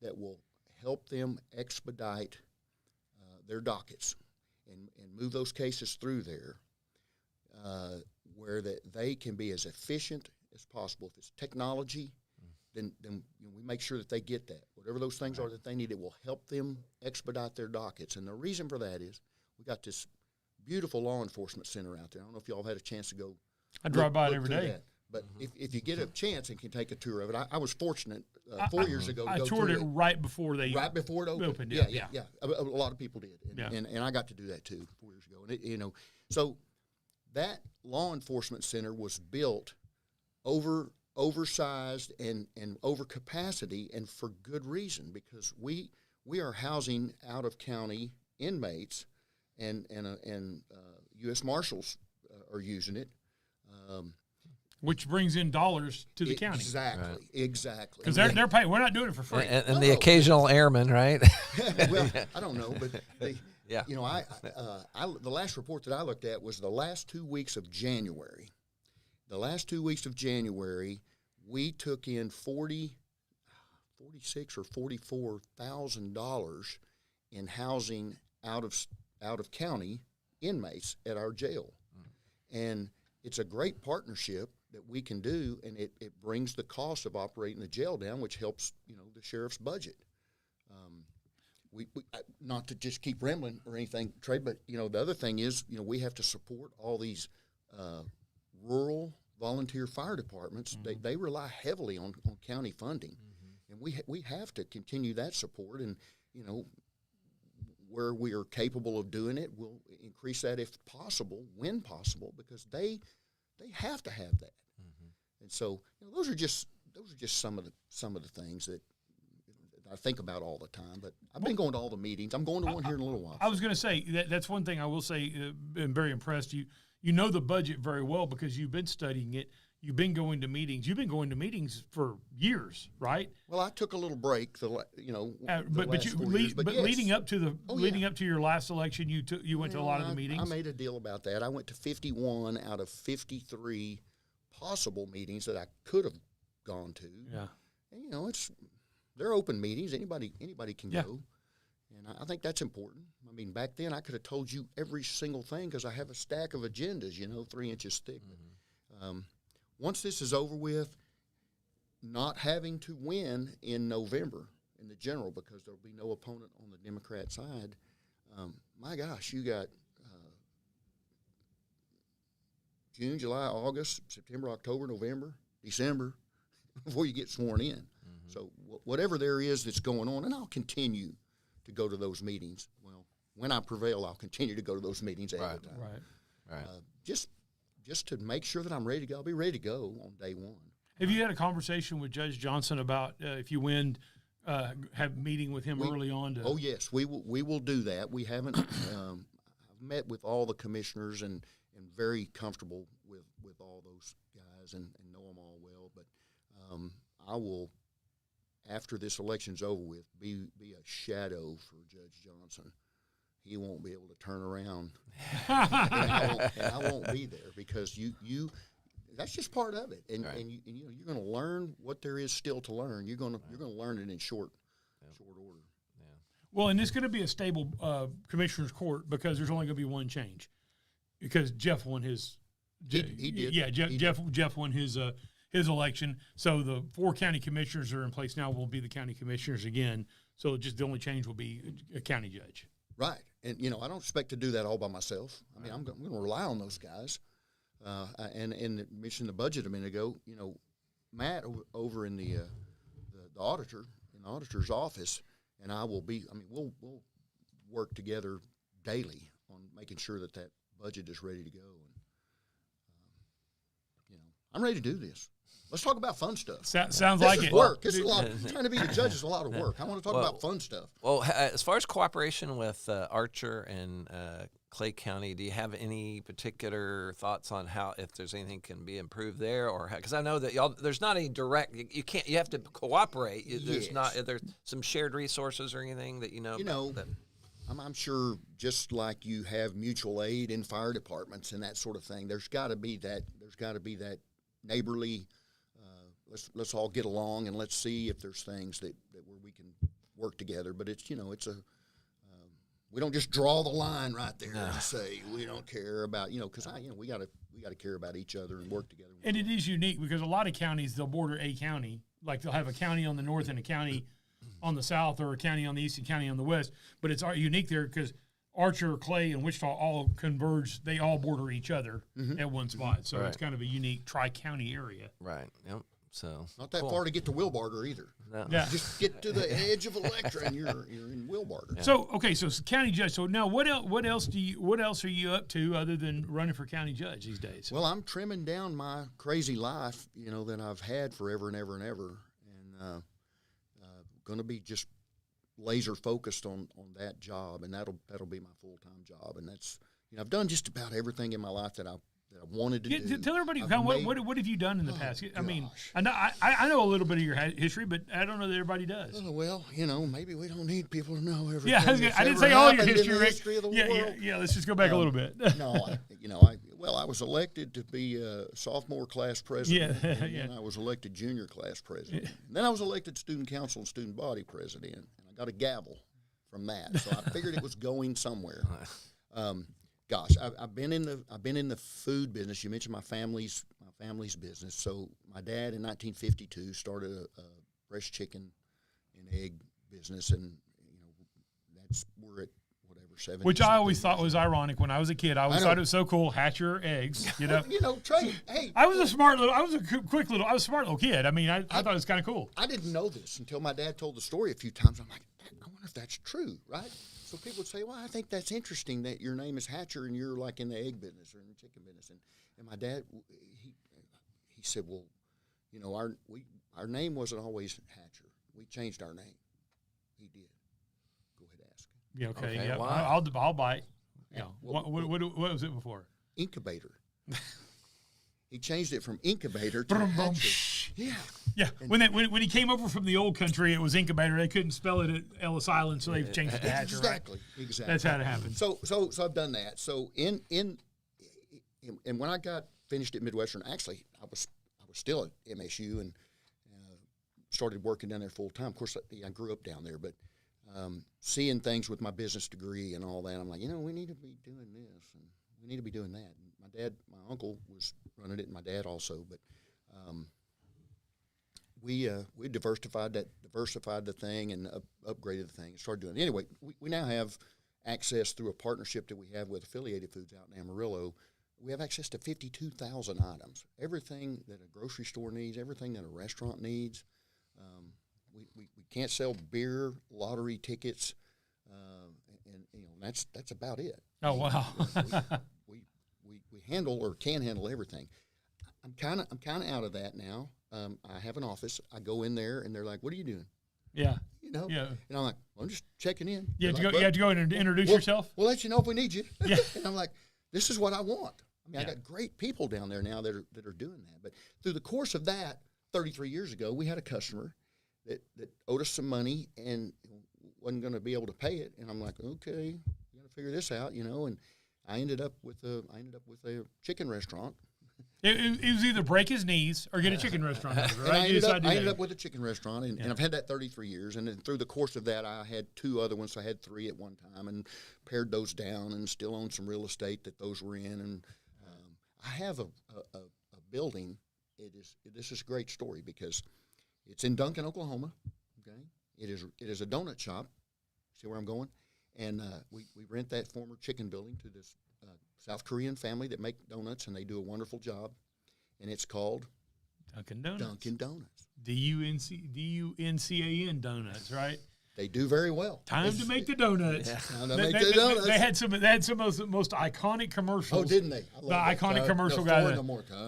that will help them expedite their dockets and move those cases through there, where they can be as efficient as possible. If it's technology, then we make sure that they get that. Whatever those things are that they need, it will help them expedite their dockets. And the reason for that is we got this beautiful law enforcement center out there. I don't know if y'all have had a chance to go. I drive by it every day. That. But if you get a chance and can take a tour of it, I was fortunate 4 years ago to go toured it right before it opened. Yeah. A lot of people did, and I got to do that too 4 years ago. And so that law enforcement center was built oversized and over capacity, and for good reason, because we are housing out of county inmates, and U.S. Marshals are using it. Which brings in dollars to the county. Exactly, exactly. Because they're paying. We're not doing it for free. And the occasional airman, right? Well, I don't know, but Yeah. you know, I the last report that I looked at was the last 2 weeks of January. The last 2 weeks of January, we took in $46,000 or $44,000 in housing out of county inmates at our jail, and it's a great partnership that we can do, and it brings the cost of operating the jail down, which helps the sheriff's budget. We not to just keep rambling or anything, Trey, but the other thing is we have to support all these rural volunteer fire departments. Mm-hmm. They rely heavily on county funding, and we have to continue that support. And where we are capable of doing it, we'll increase that if possible, when possible, because they have to have that. Mm-hmm. And so those are just some of the things that I think about all the time. But I've been going to all the meetings. I'm going to one here in a little while. I was going to say that's one thing I will say. Been very impressed. You know the budget very well because you've been studying it. You've been going to meetings. You've been going to meetings for years, right? Well, I took a little break. Leading up to your last election, you went to a lot of the meetings. I made a deal about that. I went to 51 out of 53 possible meetings that I could have gone to. Yeah, and they're open meetings. Anybody can go, and I think that's important. I mean, back then I could have told you every single thing because I have a stack of agendas, 3 inches thick. Mm-hmm. Once this is over with, not having to win in November in the general because there'll be no opponent on the Democrat side, my gosh, you got June, July, August, September, October, November, December before you get sworn in. Mm-hmm. So whatever there is that's going on, and I'll continue to go to those meetings. Well, when I prevail, I'll continue to go to those meetings ahead of time. Right. Just to make sure that I'm ready to go. I'll be ready to go on day one. Have you had a conversation with Judge Johnson about if you win, have a meeting with him early on? Oh, yes, we will do that. We haven't I've met with all the commissioners and very comfortable with all those guys and know them all well. But I will, after this election's over with, be a shadow for Judge Johnson. He won't be able to turn around, and I won't be there because you. That's just part of it, and you're going to learn what there is still to learn. You're going to learn it in short order. Yeah. Well, and it's going to be a stable commissioner's court because there's only going to be one change, because Jeff won his. He did. Yeah, Jeff won his election. So the 4 county commissioners are in place now will be the county commissioners again. So just the only change will be a county judge. Right. And, I don't expect to do that all by myself. I mean, I'm going to rely on those guys. And mentioned the budget a minute ago, Matt over in the auditor, in the auditor's office, and I will be, we'll work together daily on making sure that budget is ready to go. And, I'm ready to do this. Let's talk about fun stuff. Sounds like it. Work. It's a lot. Trying to be the judge is a lot of work. I want to talk about fun stuff. Well, as far as cooperation with Archer and Clay County, do you have any particular thoughts on if there's anything can be improved there, or because I know that there's not any direct. You have to cooperate. There's there's some shared resources or anything that that. I'm sure just like you have mutual aid in fire departments and that sort of thing. There's got to be that. There's got to be that neighborly. Let's all get along and let's see if there's things that where we can work together. But it's we don't just draw the line right there and say we don't care about because we got to care about each other and work together. And it is unique because a lot of counties they'll border a county, like they'll have a county on the north and a county on the south, or a county on the east and county on the west. But it's unique there because Archer, Clay, and Wichita all converge. They all border each other at one spot. So it's kind of a unique tri-county area. Right. Yep. So not that far to get to Wilbarger either. No. Yeah. Just get to the edge of Electra and you're in Wilbarger. Yeah. So county judge. So now what else are you up to other than running for county judge these days? Well, I'm trimming down my crazy life, that I've had forever and ever and ever, and going to be just laser focused on that job, and that'll be my full-time job. And that's I've done just about everything in my life that I I wanted to do. Tell everybody, I've kind of made- what have you done in the past? I mean, gosh. I know a little bit of your history, but I don't know that everybody does. Oh, well, maybe we don't need people to know everything. Yeah, that's I didn't ever say all your happened in history, the Rick. history of the Yeah, world. yeah. Let's just go back a little bit. No, I was elected to be a sophomore class president. Yeah, and yeah. then I was elected junior class president. And then I was elected student council and student body president, and I got a gavel from that. So I figured it was going somewhere. Gosh, I've been in the food business. You mentioned my family's business. So my dad in 1952 started a fresh chicken and egg business, and we're at whatever 70. Which I always thought was ironic when I was a kid. I always thought it was so cool. Hatch your eggs, Trey. Hey, I was a smart little kid. I mean, I thought it was kind of cool. I didn't know this until my dad told the story a few times. I'm like, I wonder if that's true, right? So people would say, well, I think that's interesting that your name is Hatcher and you're like in the egg business or in the chicken business. And my dad, he said, well, our name wasn't always Hatcher. We changed our name. He did. Go ahead, ask. Yeah, okay. Okay, Yeah, wow. I'll bite. Yeah. Well, What was it before? Incubator. He changed it from incubator to Hatcher. Yeah. Yeah. When he came over from the old country, it was incubator. They couldn't spell it at Ellis Island, so they've changed it to Hatcher. Exactly. That's how it happened. So I've done that. So and when I got finished at Midwestern, actually I was still at MSU and started working down there full time. Of course, I grew up down there, but seeing things with my business degree and all that, I'm like, we need to be doing this and we need to be doing that. And my uncle was running it, and my dad also, but. We diversified the thing and upgraded the thing and started doing it. Anyway, we now have access through a partnership that we have with Affiliated Foods out in Amarillo. We have access to 52,000 items. Everything that a grocery store needs, everything that a restaurant needs. We can't sell beer, lottery tickets, and that's about it. Oh, wow. we handle or can handle everything. I'm kind of out of that now. I have an office. I go in there, and they're like, "What are you doing?" Yeah. Yeah. And I'm like, well, "I'm just checking in." You have, They're you have to go and introduce yourself? We'll let you know if we need you. Yeah. And I'm like, "This is what I want." I mean, Yeah. I got great people down there now that are doing that. But through the course of that, 33 years ago, we had a customer that owed us some money and wasn't going to be able to pay it. And I'm like, "Okay, you got to figure this out," And I ended up with a chicken restaurant. It was either break his knees or get a chicken restaurant over, And right? I ended up with a chicken restaurant, and I've had that 33 years. And then through the course of that, I had two other ones. So I had three at one time and pared those down and still own some real estate that those were in. And I have a building. This is a great story because it's in Duncan, Oklahoma. Okay, it is a donut shop. See where I'm going? And we rent that former chicken building to this South Korean family that make donuts, and they do a wonderful job. And it's called Dunkin' Donuts. Dunkin' Donuts. DUNCAN donuts, right? They do very well. Time to make the donuts. Yeah. Time to make the donuts. They had some of the most iconic commercials. Oh, didn't they? The iconic commercial guy.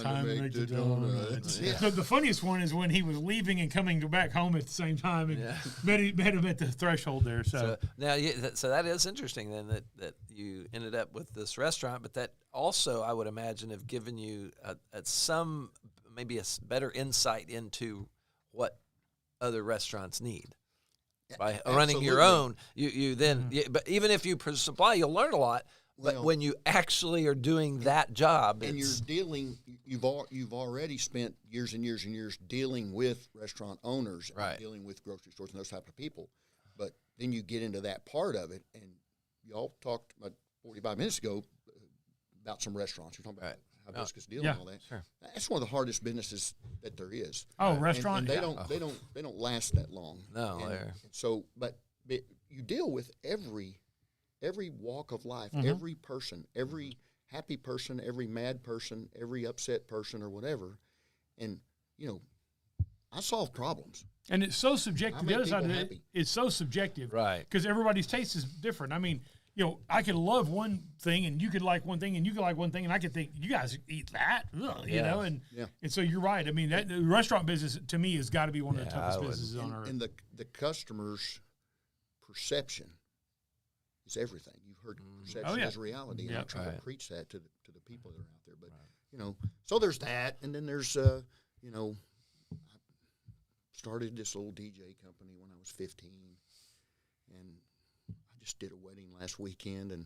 Time to make the donuts. Yeah. So the funniest one is when he was leaving and coming back home at the same time, and met him at the threshold there. So now, so that is interesting then that you ended up with this restaurant, but that also I would imagine have given you maybe a better insight into what other restaurants need. By running your own, you then, but even if you supply, you'll learn a lot. But when you actually are doing that job, and you're dealing, you've already spent years and years and years dealing with restaurant owners, and dealing with grocery stores and those type of people. But then you get into that part of it, and y'all talked about 45 minutes ago about some restaurants. You're talking about Hibiscus deal and all that. Sure. That's one of the hardest businesses that there is. Oh, restaurant. And they don't last that long. No, and so, but you deal with every walk of life, every person, every happy person, every mad person, every upset person, or whatever. And I solve problems. And it's so subjective. I The other make side of people it, happy. it's so subjective, Right. Because everybody's taste is different. I mean, I could love one thing, and you could like one thing, and you could like one thing, and I could think you guys eat that, and so you're right. I mean, the restaurant business to me has got to be one of the toughest businesses on earth. And the customer's perception is everything. You've heard perception is reality, and I try to preach that to the people that are out there. But you know, so there's that, and then there's you know, I started this little DJ company when I was 15, and I just did a wedding last weekend and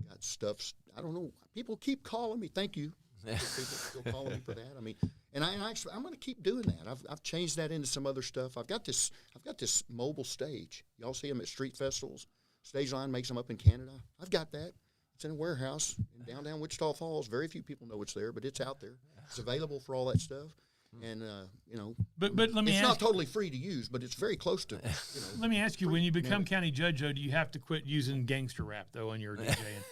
got stuff. I don't know. People keep calling me. Thank you. People still calling me for that. I mean, and I'm going to keep doing that. I've changed that into some other stuff. I've got this mobile stage. Y'all see them at street festivals. Stage Line makes them up in Canada. I've got that. It's in a warehouse in downtown Wichita Falls. Very few people know it's there, but it's out there. It's available for all that stuff. And you know, but let me it's ask not totally free to use, but it's very close to. You know, let me ask you: when you become county judge, though, do you have to quit using gangster rap though on your DJing?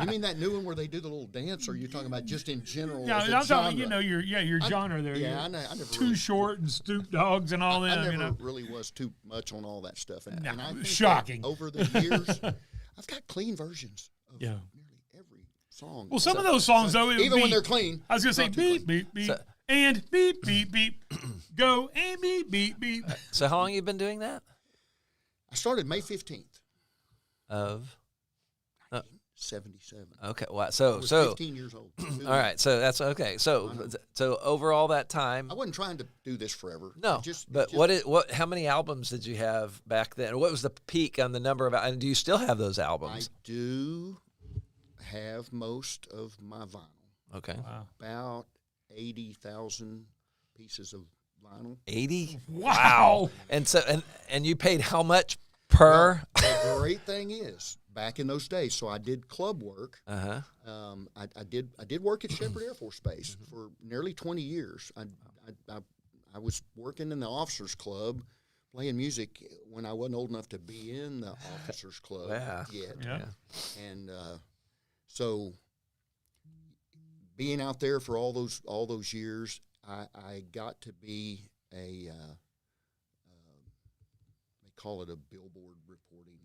You mean that new one where they do the little dance, or are you talking about just in general? Yeah, I'm talking. You know, your genre there. Yeah, I never Too really, Short and Stoop Dogs and all that. I never you know? really was too much on all that stuff. And, No, and I think shocking. that over the years, I've got clean versions of nearly every song. Well, some of those songs though, it would even be, when they're clean, I was gonna say not too beep clean. beep beep So- and beep beep beep, go and beep beep beep. So how long you been doing that? I started May 15th, Of 77. okay, wow. I So was so 15 years old. all right. So that's okay. So over all that time, I wasn't trying to do this forever. no. But what? How many albums did you have back then? What was the peak on the number of? And do you still have those I albums? do have most of my vinyl. Okay. Wow. About 80,000 pieces of vinyl. 80. Wow. And so and you paid how much per? The great thing is, back in those days, so I did club work. Uh huh. I did work at Sheppard Air Force Base for nearly 20 years. I was working in the officers club, playing music when I wasn't old enough to be in the officers club yet. Yeah. And so being out there for all those years, I got to be a they call it a billboard reporting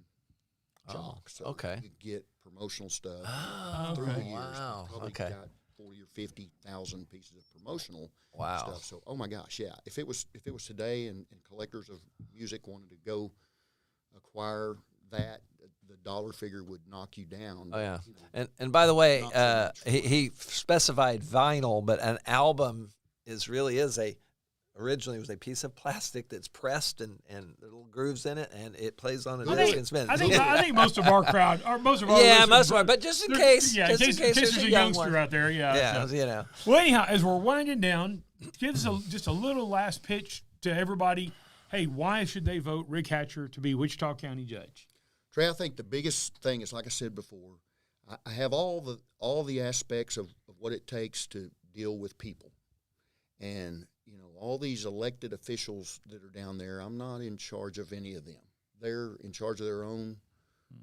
jock. So okay. you get promotional stuff Oh, through okay. the years. Wow, Probably okay. got 40 or 50,000 pieces of promotional Wow. stuff. So, oh my gosh, yeah. If it was today and collectors of music wanted to go acquire that, the dollar figure would knock you down. Oh yeah. You know, And by the way, Not so much. he specified vinyl, but an album originally was a piece of plastic that's pressed and little grooves in it, and it plays on a disc and spins. I think most of our crowd, or most of our yeah, listeners- most of our, but just in case, yeah, just in case there's there's a young youngster one. out there, Yeah, so. you know. Well, anyhow, as we're winding down, give us just a little last pitch to everybody. Hey, why should they vote Rick Hatcher to be Wichita County Judge? Trey, I think the biggest thing is, like I said before, I have all the aspects of what it takes to deal with people. And, you know, all these elected officials that are down there, I'm not in charge of any of them. They're in charge of their own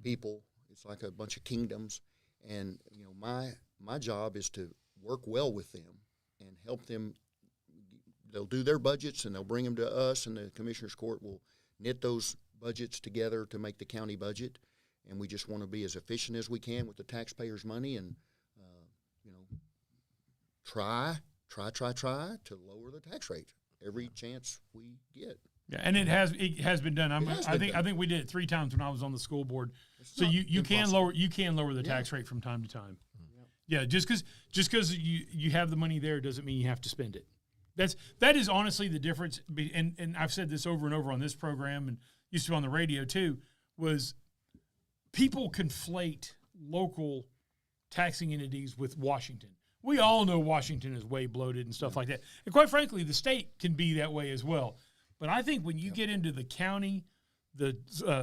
people. It's like a bunch of kingdoms. And, you know, my job is to work well with them and help them. They'll do their budgets, and they'll bring them to us, and the Commissioner's Court will knit those budgets together to make the county budget. And we just want to be as efficient as we can with the taxpayers' money and, you know, try to lower the tax rate every chance we get. Yeah, and it has been done. I been think we did it 3 times when I was on the school board. It's So not you can impossible. lower the tax rate from time to time. Yeah, just because you have the money there doesn't mean you have to spend it. That is honestly the difference. And I've said this over and over on this program and used to be on the radio too. Was people conflate local taxing entities with Washington. We all know Washington is way bloated and stuff like that. And quite frankly, the state can be that way as well. But I think when you get into the county, the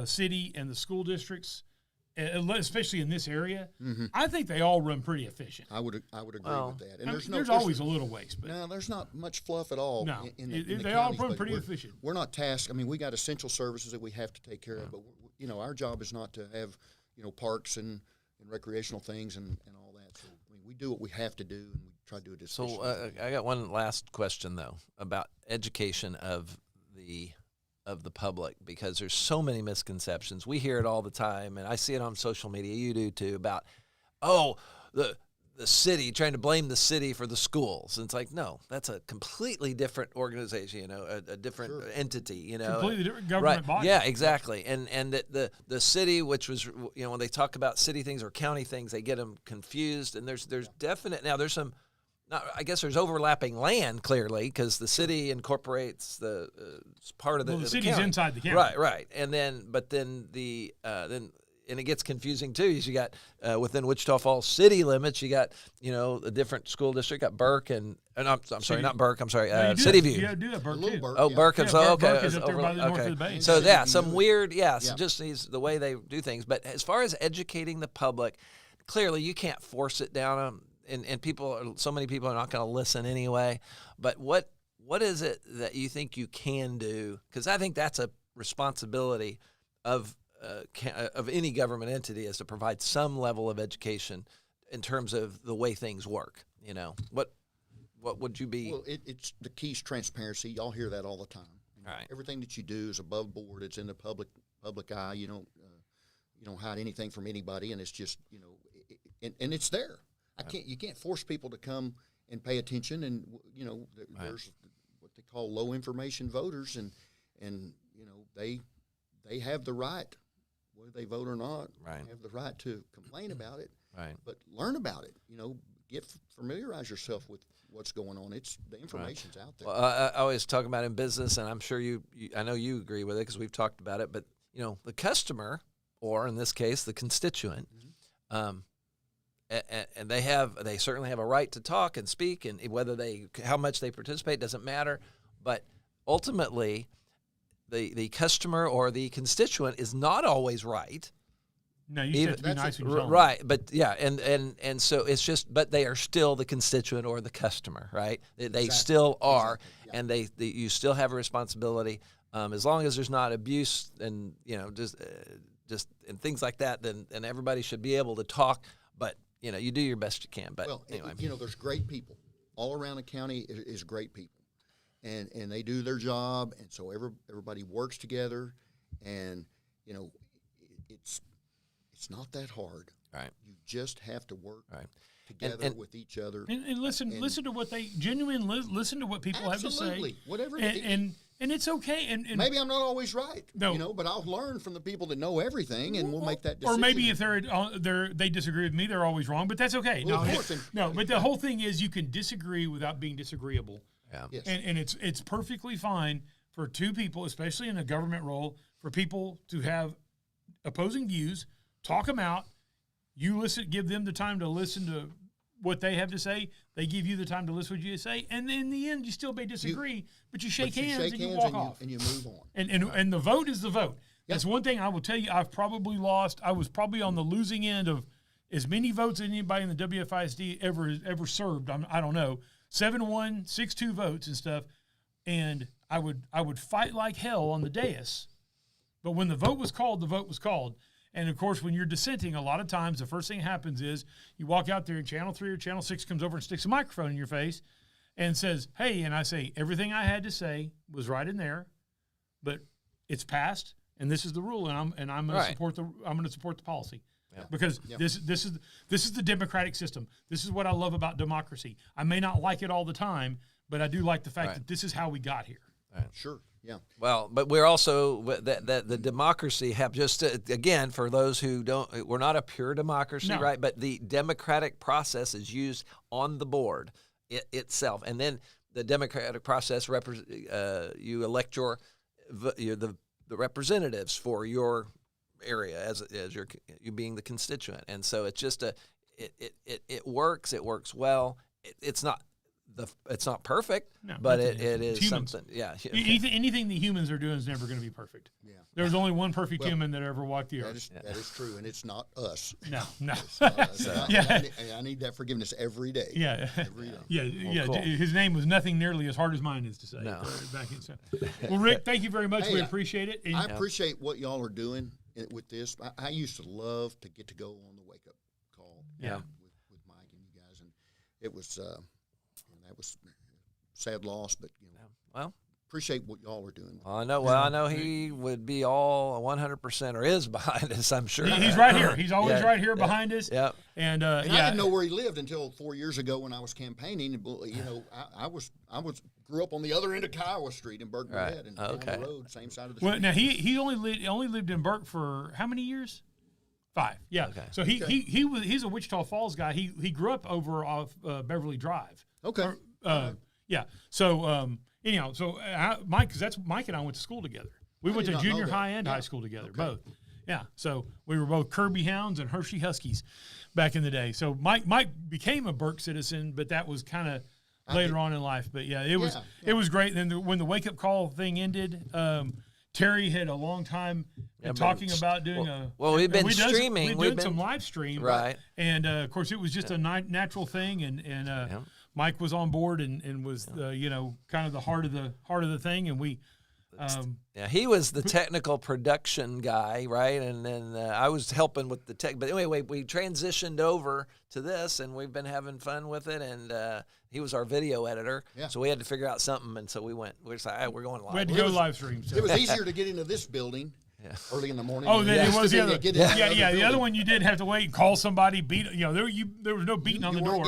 city, and the school districts, especially in this area, I think they all run pretty efficient. I would agree with that. And There's always a little waste, but no, there's not much fluff at all. No, in the they all counties, run but pretty we're- efficient. We're not tasked. I mean, we got essential services that we have to take care of, but you know, our job is not to have, you know, parks and recreational things and all that. So I mean, we do what we have to do, and we try to do it as So efficiently as we can. I got one last question though about education of the public, because there's so many misconceptions. We hear it all the time, and I see it on social media. You do too, about the city, trying to blame the city for the schools. And it's like, no, that's a completely different organization, you know, a different entity, you know. Completely different government body. Yeah, exactly. And that the city, which was, you know, when they talk about city things or county things, they get them confused. And there's definite, now there's some, I guess there's overlapping land clearly because the city incorporates the part of the city's county. inside the county. Right. And then, but then and it gets confusing too. Is you got within Wichita Falls city limits, you got, you know, a different school district. Got Burke and I'm sorry, not Burke. I'm sorry, City View. Yeah, do that, Burke too. Burke, Oh, Burke. Yeah, So okay, Burke is up there by the north of the bay. So City yeah, View. some weird. So just the way they do things. But as far as educating the public, clearly you can't force it down them. And so many people are not going to listen anyway. But what is it that you think you can do? Because I think that's a responsibility of any government entity, is to provide some level of education in terms of the way things work. You know, what would you be? Well, it's the key's transparency. Y'all hear that all the time. You know, Right. Everything that you do is above board. It's in the public eye. You don't hide anything from anybody, and it's just, you know, and it's there. You can't force people to come and pay attention, and you know, there's what they call low information voters, and you know, they have the right, whether they vote or not, Right. have the right to complain about it, Right. but learn about it. You know, familiarize yourself with what's going on. The information's out there. Well, I always talk about in business, and I'm sure I know you agree with it because we've talked about it. But you know, the customer, or in this case, the constituent. And they certainly have a right to talk and speak, and how much they participate doesn't matter. But ultimately, the customer or the constituent is not always right. No, you still have to be nice with your own. Right, but yeah, and so it's just, but they are still the constituent or the customer, right? They Exactly. still are, Exactly. Yeah. and you still have a responsibility, as long as there's not abuse and, you know, just and things like that. Then everybody should be able to talk, but you know, you do your best you can. But Well, anyway, you know, there's great people all around the county. Is great people, and they do their job, and so everybody works together, and you know, it's not that hard. Right. You just have to work Right. together And- with each other. And listen to what they listen to what people have to say. Absolutely, whatever. And it's okay. And Maybe I'm not always right. No. You know, but I'll learn from the people that know everything, and we'll make that decision. Or maybe if they disagree with me, they're always wrong. But that's okay. Well, No, of course. no. But the whole thing is, you can disagree without being disagreeable. yeah. Yes. And it's perfectly fine for two people, especially in a government role, for people to have opposing views, talk them out. You listen, give them the time to listen to what they have to say. They give you the time to listen to what you say, and in the end, you still may disagree, but you shake hands and you walk off. and you move on. And the vote is the vote. That's one thing I will tell you. I've probably lost. I was probably on the losing end of as many votes as anybody in the WFISD ever served. I don't know, 7-1, 6-2 votes and stuff. And I would fight like hell on the dais, but when the vote was called, the vote was called. And of course, when you're dissenting, a lot of times the first thing that happens is you walk out there and Channel 3 or Channel 6 comes over and sticks a microphone in your face and says, "Hey," and I say, "Everything I had to say was right in there, but it's passed, and this is the rule, and I'm going to support the policy." Yeah. Because this is the democratic system. This is what I love about democracy. I may not like it all the time, but I do like the fact that this is how we got here. Sure. Yeah. Well, but we're also that the democracy have just again, for those who don't, we're not a pure democracy, No. right? But the democratic process is used on the board itself, and then the democratic process you elect the representatives for your area as you being the constituent, and so it's just it works. It works well. It's not perfect, No, but nothing it is. is Humans. something. Yeah. Anything the humans are doing is never going to be perfect. Yeah. There's only one perfect human that ever walked the That earth. is true, and it's not us. No. Yeah. I need that forgiveness every day. Yeah. Every day. Yeah. cool. His name was nothing nearly as hard as mine is to say. No. Back in, well, Rick, thank you very much. Hey, we appreciate it. And I appreciate what y'all are doing with this. I used to love to get to go on the wake up call. Yeah. With Mike and you guys, and it was that was sad loss, but you know, Well, appreciate what y'all are doing. I know. Well, I know he would be all 100% or is behind us, I'm sure. He's right here. He's always right here behind us. Yep. And, I didn't know where he lived until 4 years ago when I was campaigning. You know, I grew up on the other end of Kiowa Street in Burke Burnett, and on the road, same side of the street. Now he only lived in Burke for how many years? 5. Yeah. Okay. So he's a Wichita Falls guy. He grew up over off Beverly Drive. Okay. Yeah. So anyhow, Mike, because Mike and I went to school together. We went to junior high and high school together, both. Yeah. So we were both Kirby Hounds and Hershey Huskies back in the day. So Mike became a Burke citizen, but that was kind of later on in life. But yeah, it was great. And then when the wake up call thing ended, Terry had a long time talking about doing we've been streaming. We've done some live stream, right? And of course, it was just a natural thing, and Mike was on board and was kind of the heart of the thing, and we. He was the technical production guy, right? And then I was helping with the tech. But anyway, we transitioned over to this, and we've been having fun with it. And he was our video editor, so we had to figure out something. And so we went. We're just like, we're going live. We had to go live stream. So. It was easier to get into this building early in the morning. Oh, then it was the other. The other one you did have to wait and call somebody. There was no beating on the door.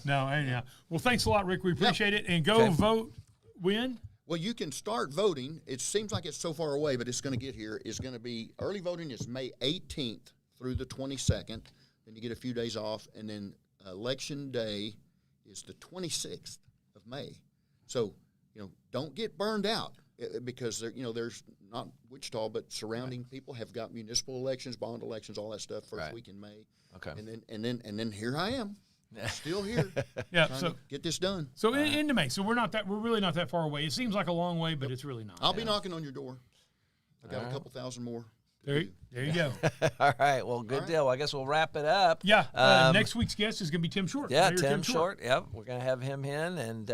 No, Well, thanks a lot, Rick. We appreciate it. And go vote. When? Well, you can start voting. It seems like it's so far away, but it's going to get here. It's going to be early voting is May 18th through the 22nd. Then you get a few days off, and then Election Day is the 26th of May. So, don't get burned out because there's not Wichita, but surrounding people have got municipal elections, bond elections, all that stuff first week in May. Okay. And then here I am. Still here. Yeah. Trying So to get this done. So into May. So we're really not that far away. It seems like a long way, but it's really not. I'll be knocking on your door. I got a couple thousand more. There you go. All right. Well, good deal. I guess we'll wrap it up. Yeah. Next week's guest is going to be Tim Short. Yeah, Tim Short. Yep. We're going to have him in. And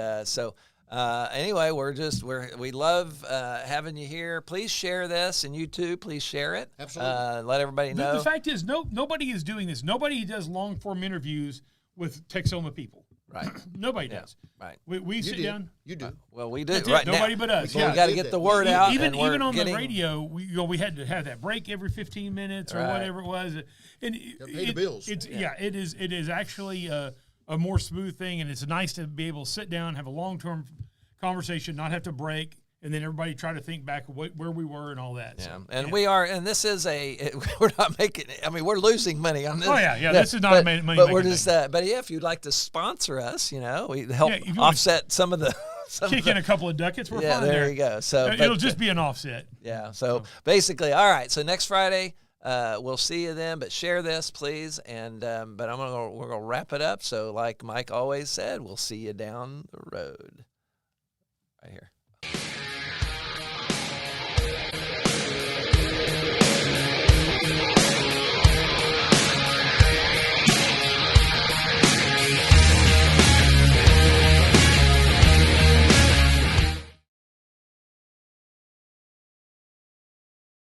anyway, we love having you here. Please share this, and you too. Please share it. Absolutely. Let everybody know. The fact is, nobody is doing this. Nobody does long form interviews with Texoma people. Right. Nobody does. Right. We sit down. You do. Well, we do. That's right it. Nobody now. but us. Well, we got to get the word out. Even on the radio, we had to have that break every 15 minutes or whatever it was. And pay the bills. It is actually a more smooth thing, and it's nice to be able to sit down, have a long-term conversation, not have to break, and then everybody try to think back of where we were and all that. Yeah, so, and we are, and this is we're not making. I mean, we're losing money on this. Oh yeah. This is not a money. But we're just. But yeah, if you'd like to sponsor us, we help offset some of the. Kick in a couple of ducats. We're fine there you go. So it'll just be an offset. Yeah. So basically, all right. So next Friday, we'll see you then. But share this, please. And but we're gonna wrap it up. So like Mike always said, we'll see you down the road. Right here.